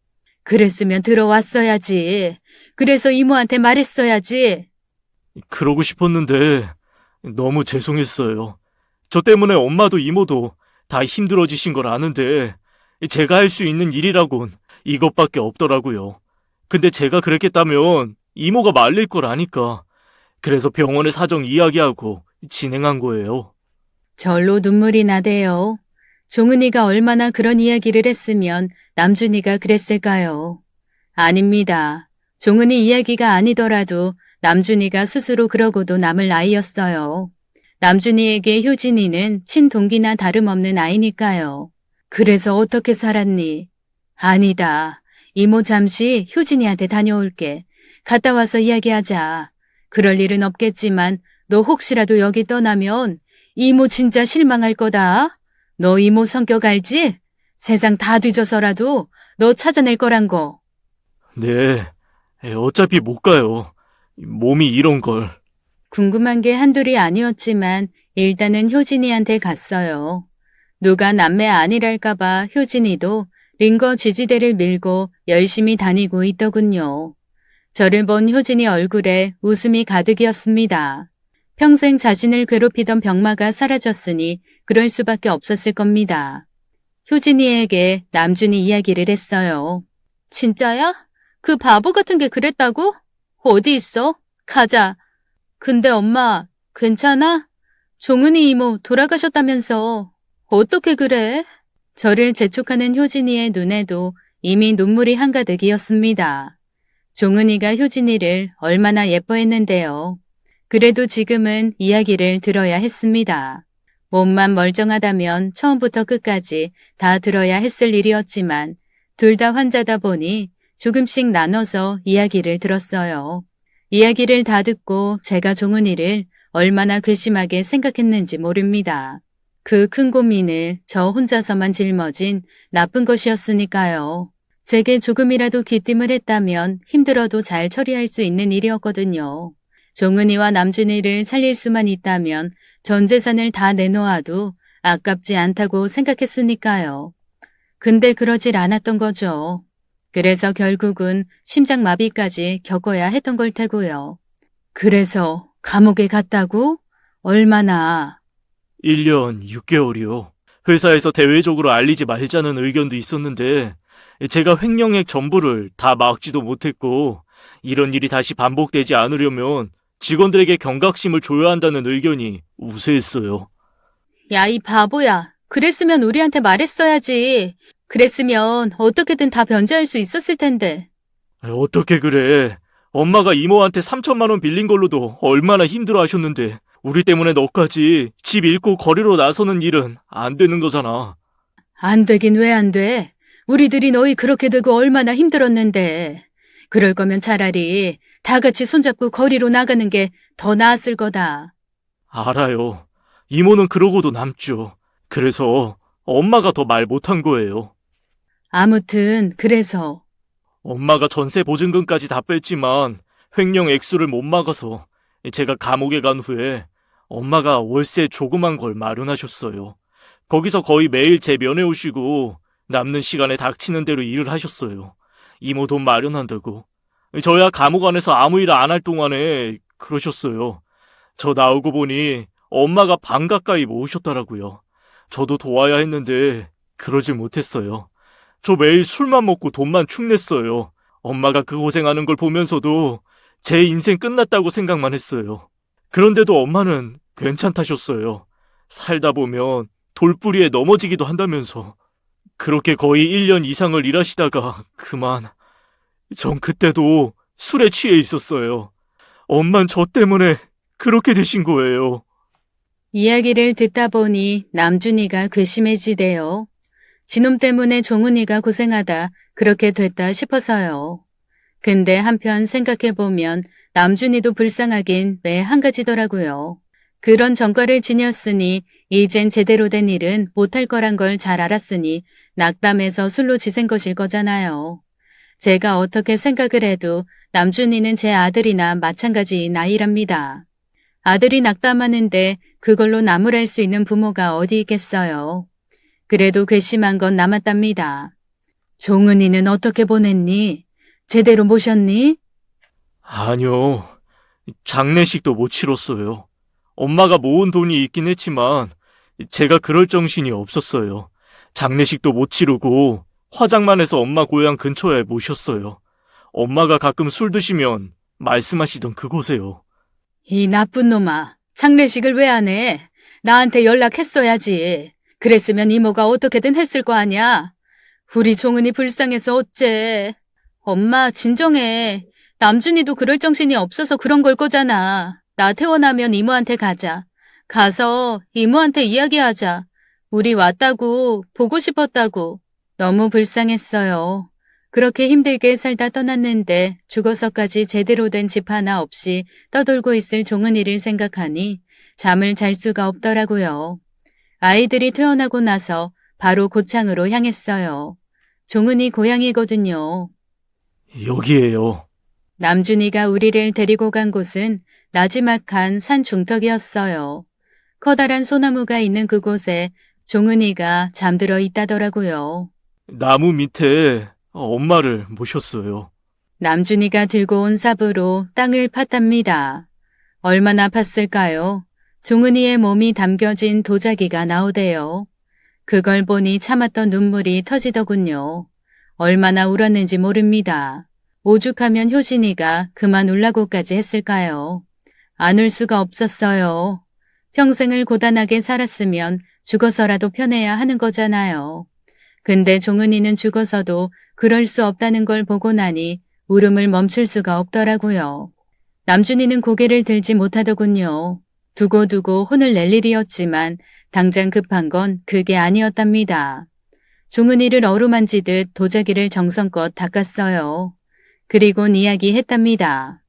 S1: 그랬으면 들어왔어야지. 그래서 이모한테 말했어야지.
S2: 그러고 싶었는데 너무 죄송했어요. 저 때문에 엄마도 이모도 다 힘들어지신 걸 아는데 제가 할 수 있는 일이라곤 이것밖에 없더라고요. 근데 제가 그랬겠다면 이모가 말릴 걸 아니까 그래서 병원에 사정 이야기하고 진행한 거예요.
S1: 절로 눈물이 나대요. 종은이가 얼마나 그런 이야기를 했으면 남준이가 그랬을까요? 아닙니다. 종은이 이야기가 아니더라도 남준이가 스스로 그러고도 남을 아이였어요. 남준이에게 효진이는 친동기나 다름없는 아이니까요. 그래서 어떻게 살았니? 아니다. 이모 잠시 효진이한테 다녀올게. 갔다 와서 이야기하자. 그럴 일은 없겠지만 너 혹시라도 여기 떠나면 이모 진짜 실망할 거다. 너 이모 성격 알지? 세상 다 뒤져서라도 너 찾아낼 거란 거.
S2: 네, 어차피 못 가요. 몸이 이런 걸.
S1: 궁금한 게 한둘이 아니었지만 일단은 효진이한테 갔어요. 누가 남매 아니랄까봐 효진이도 링거 지지대를 밀고 열심히 다니고 있더군요. 저를 본 효진이 얼굴에 웃음이 가득이었습니다. 평생 자신을 괴롭히던 병마가 사라졌으니 그럴 수밖에 없었을 겁니다. 효진이에게 남준이 이야기를 했어요. 진짜야? 그 바보 같은 게 그랬다고? 어디 있어? 가자. 근데 엄마, 괜찮아? 종은이 이모 돌아가셨다면서. 어떻게 그래? 저를 재촉하는 효진이의 눈에도 이미 눈물이 한가득이었습니다. 종은이가 효진이를 얼마나 예뻐했는데요. 그래도 지금은 이야기를 들어야 했습니다. 몸만 멀쩡하다면 처음부터 끝까지 다 들어야 했을 일이었지만 둘 다 환자다 보니 조금씩 나눠서 이야기를 들었어요. 이야기를 다 듣고 제가 종은이를 얼마나 괘씸하게 생각했는지 모릅니다. 그 큰 고민을 저 혼자서만 짊어진 나쁜 것이었으니까요. 제게 조금이라도 귀띔을 했다면 힘들어도 잘 처리할 수 있는 일이었거든요. 종은이와 남준이를 살릴 수만 있다면 전 재산을 다 내놓아도 아깝지 않다고 생각했으니까요. 근데 그러질 않았던 거죠. 그래서 결국은 심장마비까지 겪어야 했던 걸 테고요. 그래서 감옥에 갔다고? 얼마나?
S2: 1년 6개월이요. 회사에서 대외적으로 알리지 말자는 의견도 있었는데 제가 횡령액 전부를 다 막지도 못했고 이런 일이 다시 반복되지 않으려면 직원들에게 경각심을 줘야 한다는 의견이 우세했어요.
S1: 야, 이 바보야. 그랬으면 우리한테 말했어야지. 그랬으면 어떻게든 다 변제할 수 있었을 텐데.
S2: 어떻게 그래. 엄마가 이모한테 3천만 원 빌린 걸로도 얼마나 힘들어 하셨는데 우리 때문에 너까지 집 잃고 거리로 나서는 일은 안 되는 거잖아.
S1: 안 되긴 왜 안 돼? 우리들이 너희 그렇게 되고 얼마나 힘들었는데. 그럴 거면 차라리 다 같이 손잡고 거리로 나가는 게 더 나았을 거다.
S2: 알아요. 이모는 그러고도 남죠. 그래서 엄마가 더 말 못한 거예요.
S1: 아무튼 그래서
S2: 엄마가 전세 보증금까지 다 뺐지만 횡령 액수를 못 막아서 제가 감옥에 간 후에 엄마가 월세 조그만 걸 마련하셨어요. 거기서 거의 매일 제 면회 오시고 남는 시간에 닥치는 대로 일을 하셨어요. 이모 돈 마련한다고. 저야 감옥 안에서 아무 일 안 할 동안에 그러셨어요. 저 나오고 보니 엄마가 반 가까이 모으셨더라고요. 저도 도와야 했는데 그러질 못했어요. 저 매일 술만 먹고 돈만 축냈어요. 엄마가 그 고생하는 걸 보면서도 제 인생 끝났다고 생각만 했어요. 그런데도 엄마는 괜찮다셨어요. 살다 보면 돌부리에 넘어지기도 한다면서. 그렇게 거의 1년 이상을 일하시다가 그만. 전 그때도 술에 취해 있었어요. 엄만 저 때문에 그렇게 되신 거예요.
S1: 이야기를 듣다 보니 남준이가 괘씸해지대요. 지놈 때문에 종훈이가 고생하다 그렇게 됐다 싶어서요. 근데 한편 생각해보면 남준이도 불쌍하긴 왜 한 가지더라고요. 그런 전과를 지녔으니 이젠 제대로 된 일은 못할 거란 걸 잘 알았으니 낙담해서 술로 지샌 것일 거잖아요. 제가 어떻게 생각을 해도 남준이는 제 아들이나 마찬가지인 아이랍니다. 아들이 낙담하는데 그걸로 나무랄 수 있는 부모가 어디 있겠어요. 그래도 괘씸한 건 남았답니다. 종은이는 어떻게 보냈니? 제대로 모셨니?
S2: 아니요. 장례식도 못 치렀어요. 엄마가 모은 돈이 있긴 했지만 제가 그럴 정신이 없었어요. 장례식도 못 치르고 화장만 해서 엄마 고향 근처에 모셨어요. 엄마가 가끔 술 드시면 말씀하시던 그곳에요.
S1: 이 나쁜 놈아, 장례식을 왜 안 해? 나한테 연락했어야지. 그랬으면 이모가 어떻게든 했을 거 아니야. 우리 종은이 불쌍해서 어째. 엄마 진정해. 남준이도 그럴 정신이 없어서 그런 걸 거잖아. 나 퇴원하면 이모한테 가자. 가서 이모한테 이야기하자. 우리 왔다고, 보고 싶었다고. 너무 불쌍했어요. 그렇게 힘들게 살다 떠났는데 죽어서까지 제대로 된 집 하나 없이 떠돌고 있을 종은이를 생각하니 잠을 잘 수가 없더라고요. 아이들이 퇴원하고 나서 바로 고창으로 향했어요. 종은이 고향이거든요.
S2: 여기에요.
S1: 남준이가 우리를 데리고 간 곳은 나지막한 산 중턱이었어요. 커다란 소나무가 있는 그곳에 종은이가 잠들어 있다더라고요.
S2: 나무 밑에 엄마를 모셨어요.
S1: 남준이가 들고 온 삽으로 땅을 팠답니다. 얼마나 팠을까요? 종은이의 몸이 담겨진 도자기가 나오대요. 그걸 보니 참았던 눈물이 터지더군요. 얼마나 울었는지 모릅니다. 오죽하면 효진이가 그만 울라고까지 했을까요? 안 울 수가 없었어요. 평생을 고단하게 살았으면 죽어서라도 편해야 하는 거잖아요. 근데 종은이는 죽어서도 그럴 수 없다는 걸 보고 나니 울음을 멈출 수가 없더라고요. 남준이는 고개를 들지 못하더군요. 두고두고 혼을 낼 일이었지만 당장 급한 건 그게 아니었답니다. 종은이를 어루만지듯 도자기를 정성껏 닦았어요. 그리곤 이야기했답니다.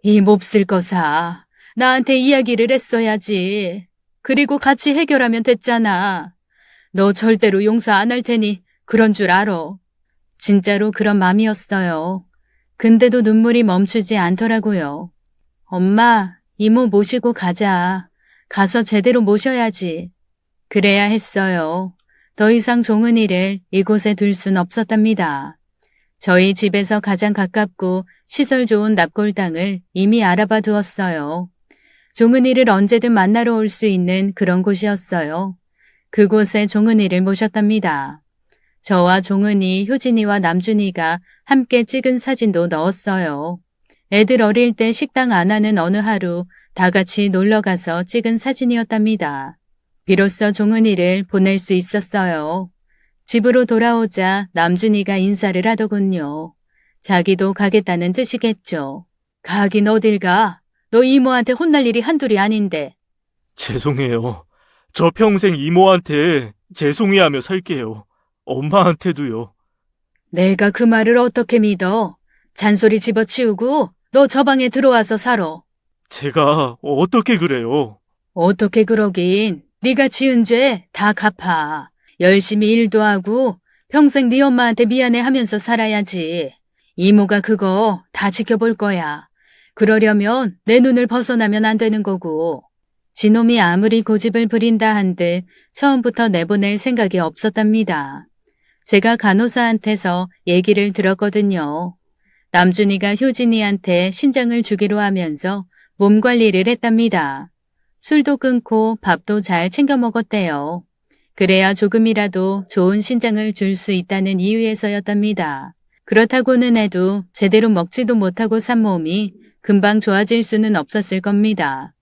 S1: 이 몹쓸 거사, 나한테 이야기를 했어야지. 그리고 같이 해결하면 됐잖아. 너 절대로 용서 안 할 테니 그런 줄 알아. 진짜로 그런 맘이었어요. 근데도 눈물이 멈추지 않더라고요. 엄마, 이모 모시고 가자. 가서 제대로 모셔야지. 그래야 했어요. 더 이상 종은이를 이곳에 둘 순 없었답니다. 저희 집에서 가장 가깝고 시설 좋은 납골당을 이미 알아봐 두었어요. 종은이를 언제든 만나러 올 수 있는 그런 곳이었어요. 그곳에 종은이를 모셨답니다. 저와 종은이, 효진이와 남준이가 함께 찍은 사진도 넣었어요. 애들 어릴 때 식당 안 하는 어느 하루 다 같이 놀러가서 찍은 사진이었답니다. 비로소 종은이를 보낼 수 있었어요. 집으로 돌아오자 남준이가 인사를 하더군요. 자기도 가겠다는 뜻이겠죠. 가긴 어딜 가? 너 이모한테 혼날 일이 한둘이 아닌데.
S2: 죄송해요. 저 평생 이모한테 죄송해하며 살게요. 엄마한테도요.
S1: 내가 그 말을 어떻게 믿어? 잔소리 집어치우고 너 저 방에 들어와서 살아.
S2: 제가 어떻게 그래요?
S1: 어떻게 그러긴. 네가 지은 죄 다 갚아. 열심히 일도 하고 평생 네 엄마한테 미안해 하면서 살아야지. 이모가 그거 다 지켜볼 거야. 그러려면 내 눈을 벗어나면 안 되는 거고. 지놈이 아무리 고집을 부린다 한들 처음부터 내보낼 생각이 없었답니다. 제가 간호사한테서 얘기를 들었거든요. 남준이가 효진이한테 신장을 주기로 하면서 몸 관리를 했답니다. 술도 끊고 밥도 잘 챙겨 먹었대요. 그래야 조금이라도 좋은 신장을 줄 수 있다는 이유에서였답니다. 그렇다고는 해도 제대로 먹지도 못하고 산 몸이 금방 좋아질 수는 없었을 겁니다.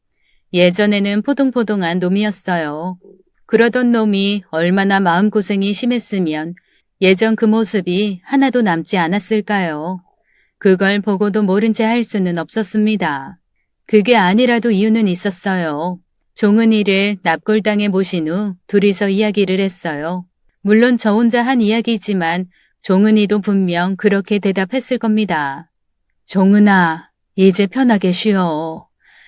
S1: 예전에는 포동포동한 놈이었어요. 그러던 놈이 얼마나 마음고생이 심했으면 예전 그 모습이 하나도 남지 않았을까요? 그걸 보고도 모른 채 할 수는 없었습니다. 그게 아니라도 이유는 있었어요. 종은이를 납골당에 모신 후 둘이서 이야기를 했어요. 물론 저 혼자 한 이야기지만 종은이도 분명 그렇게 대답했을 겁니다. 종은아, 이제 편하게 쉬어.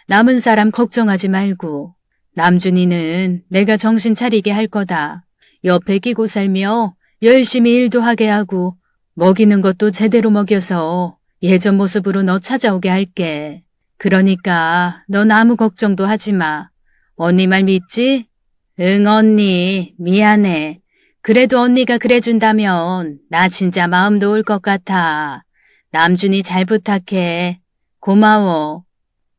S1: 남은 사람 걱정하지 말고. 남준이는 내가 정신 차리게 할 거다. 옆에 끼고 살며 열심히 일도 하게 하고 먹이는 것도 제대로 먹여서 예전 모습으로 너 찾아오게 할게. 그러니까 넌 아무 걱정도 하지 마. 언니 말 믿지? 응, 언니. 미안해. 그래도 언니가 그래준다면 나 진짜 마음 놓을 것 같아. 남준이 잘 부탁해. 고마워.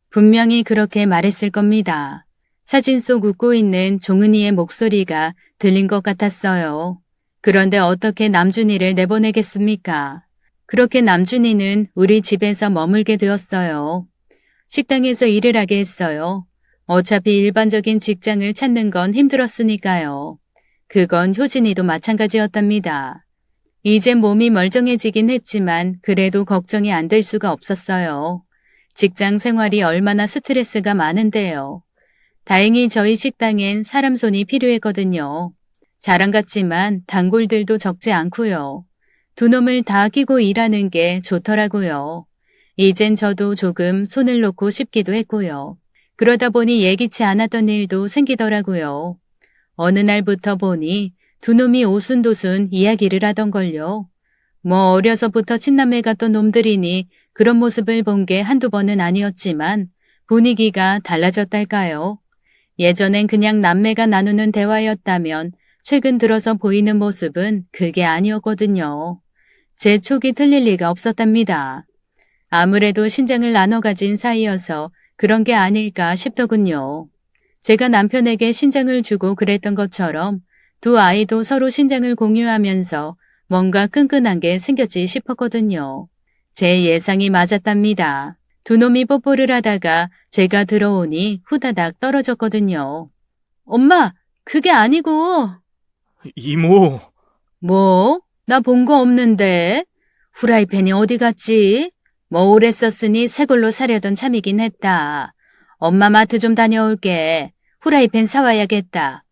S1: 분명히 그렇게 말했을 겁니다. 사진 속 웃고 있는 종은이의 목소리가 들린 것 같았어요. 그런데 어떻게 남준이를 내보내겠습니까? 그렇게 남준이는 우리 집에서 머물게 되었어요. 식당에서 일을 하게 했어요. 어차피 일반적인 직장을 찾는 건 힘들었으니까요. 그건 효진이도 마찬가지였답니다. 이제 몸이 멀쩡해지긴 했지만 그래도 걱정이 안 될 수가 없었어요. 직장 생활이 얼마나 스트레스가 많은데요. 다행히 저희 식당엔 사람 손이 필요했거든요. 자랑 같지만 단골들도 적지 않고요. 두 놈을 다 끼고 일하는 게 좋더라고요. 이젠 저도 조금 손을 놓고 싶기도 했고요. 그러다 보니 예기치 않았던 일도 생기더라고요. 어느 날부터 보니 두 놈이 오순도순 이야기를 하던걸요. 뭐 어려서부터 친남매 같던 놈들이니 그런 모습을 본 게 한두 번은 아니었지만 분위기가 달라졌달까요? 예전엔 그냥 남매가 나누는 대화였다면 최근 들어서 보이는 모습은 그게 아니었거든요. 제 촉이 틀릴 리가 없었답니다. 아무래도 신장을 나눠 가진 사이여서 그런 게 아닐까 싶더군요. 제가 남편에게 신장을 주고 그랬던 것처럼 두 아이도 서로 신장을 공유하면서 뭔가 끈끈한 게 생겼지 싶었거든요. 제 예상이 맞았답니다. 두 놈이 뽀뽀를 하다가 제가 들어오니 후다닥 떨어졌거든요. 엄마, 그게 아니고.
S2: 이모,
S1: 뭐? 나 본 거 없는데. 후라이팬이 어디 갔지? 뭐 오래 썼으니 새 걸로 사려던 참이긴 했다. 엄마 마트 좀 다녀올게. 후라이팬 사와야겠다.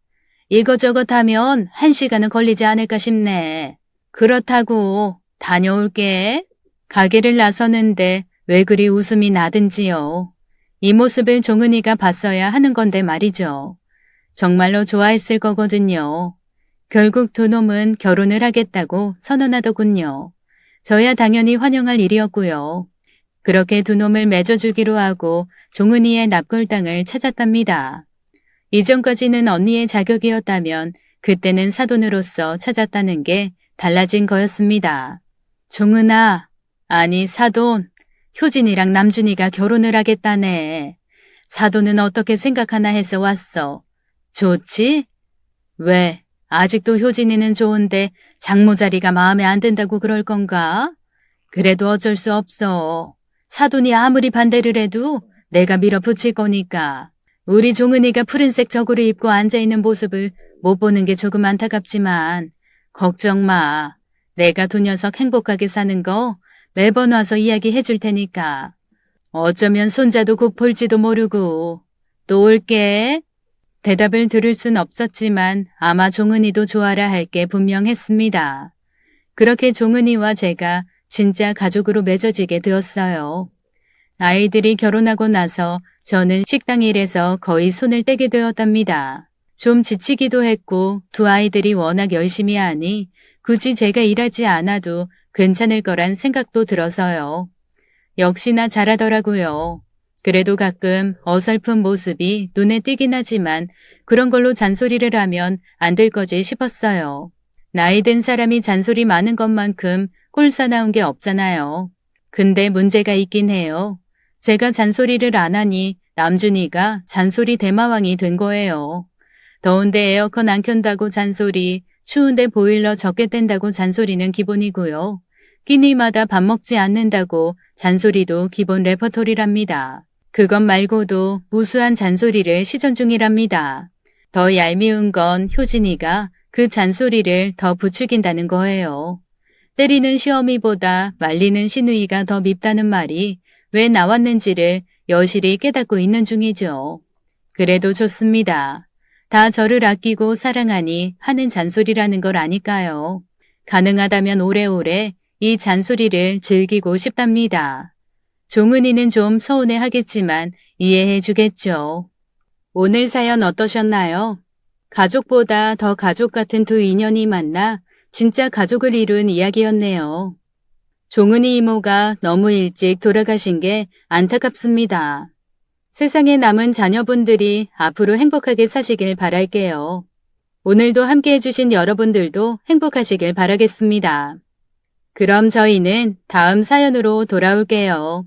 S1: 이것저것 하면 1시간은 걸리지 않을까 싶네. 그렇다고 다녀올게. 가게를 나서는데 왜 그리 웃음이 나든지요. 이 모습을 종은이가 봤어야 하는 건데 말이죠. 정말로 좋아했을 거거든요. 결국 두 놈은 결혼을 하겠다고 선언하더군요. 저야 당연히 환영할 일이었고요. 그렇게 두 놈을 맺어주기로 하고 종은이의 납골당을 찾았답니다. 이전까지는 언니의 자격이었다면 그때는 사돈으로서 찾았다는 게 달라진 거였습니다. 종은아, 아니 사돈, 효진이랑 남준이가 결혼을 하겠다네. 사돈은 어떻게 생각하나 해서 왔어. 좋지? 왜? 아직도 효진이는 좋은데 장모 자리가 마음에 안 든다고 그럴 건가? 그래도 어쩔 수 없어. 사돈이 아무리 반대를 해도 내가 밀어붙일 거니까. 우리 종은이가 푸른색 저고리 입고 앉아있는 모습을 못 보는 게 조금 안타깝지만 걱정 마. 내가 두 녀석 행복하게 사는 거 매번 와서 이야기해 줄 테니까. 어쩌면 손자도 곧 볼지도 모르고. 또 올게. 대답을 들을 순 없었지만 아마 종은이도 좋아라 할 게 분명했습니다. 그렇게 종은이와 제가 진짜 가족으로 맺어지게 되었어요. 아이들이 결혼하고 나서 저는 식당 일에서 거의 손을 떼게 되었답니다. 좀 지치기도 했고 두 아이들이 워낙 열심히 하니 굳이 제가 일하지 않아도 괜찮을 거란 생각도 들어서요. 역시나 잘하더라고요. 그래도 가끔 어설픈 모습이 눈에 띄긴 하지만 그런 걸로 잔소리를 하면 안 될 거지 싶었어요. 나이 든 사람이 잔소리 많은 것만큼 꼴사나운 게 없잖아요. 근데 문제가 있긴 해요. 제가 잔소리를 안 하니 남준이가 잔소리 대마왕이 된 거예요. 더운데 에어컨 안 켠다고 잔소리, 추운데 보일러 적게 뗀다고 잔소리는 기본이고요. 끼니마다 밥 먹지 않는다고 잔소리도 기본 레퍼토리랍니다. 그것 말고도 무수한 잔소리를 시전 중이랍니다. 더 얄미운 건 효진이가 그 잔소리를 더 부추긴다는 거예요. 때리는 시어미보다 말리는 시누이가 더 밉다는 말이 왜 나왔는지를 여실히 깨닫고 있는 중이죠. 그래도 좋습니다. 다 저를 아끼고 사랑하니 하는 잔소리라는 걸 아니까요. 가능하다면 오래오래 이 잔소리를 즐기고 싶답니다. 종은이는 좀 서운해 하겠지만 이해해 주겠죠. 오늘 사연 어떠셨나요? 가족보다 더 가족 같은 두 인연이 만나 진짜 가족을 이룬 이야기였네요. 종은이 이모가 너무 일찍 돌아가신 게 안타깝습니다. 세상에 남은 자녀분들이 앞으로 행복하게 사시길 바랄게요. 오늘도 함께 해주신 여러분들도 행복하시길 바라겠습니다. 그럼 저희는 다음 사연으로 돌아올게요.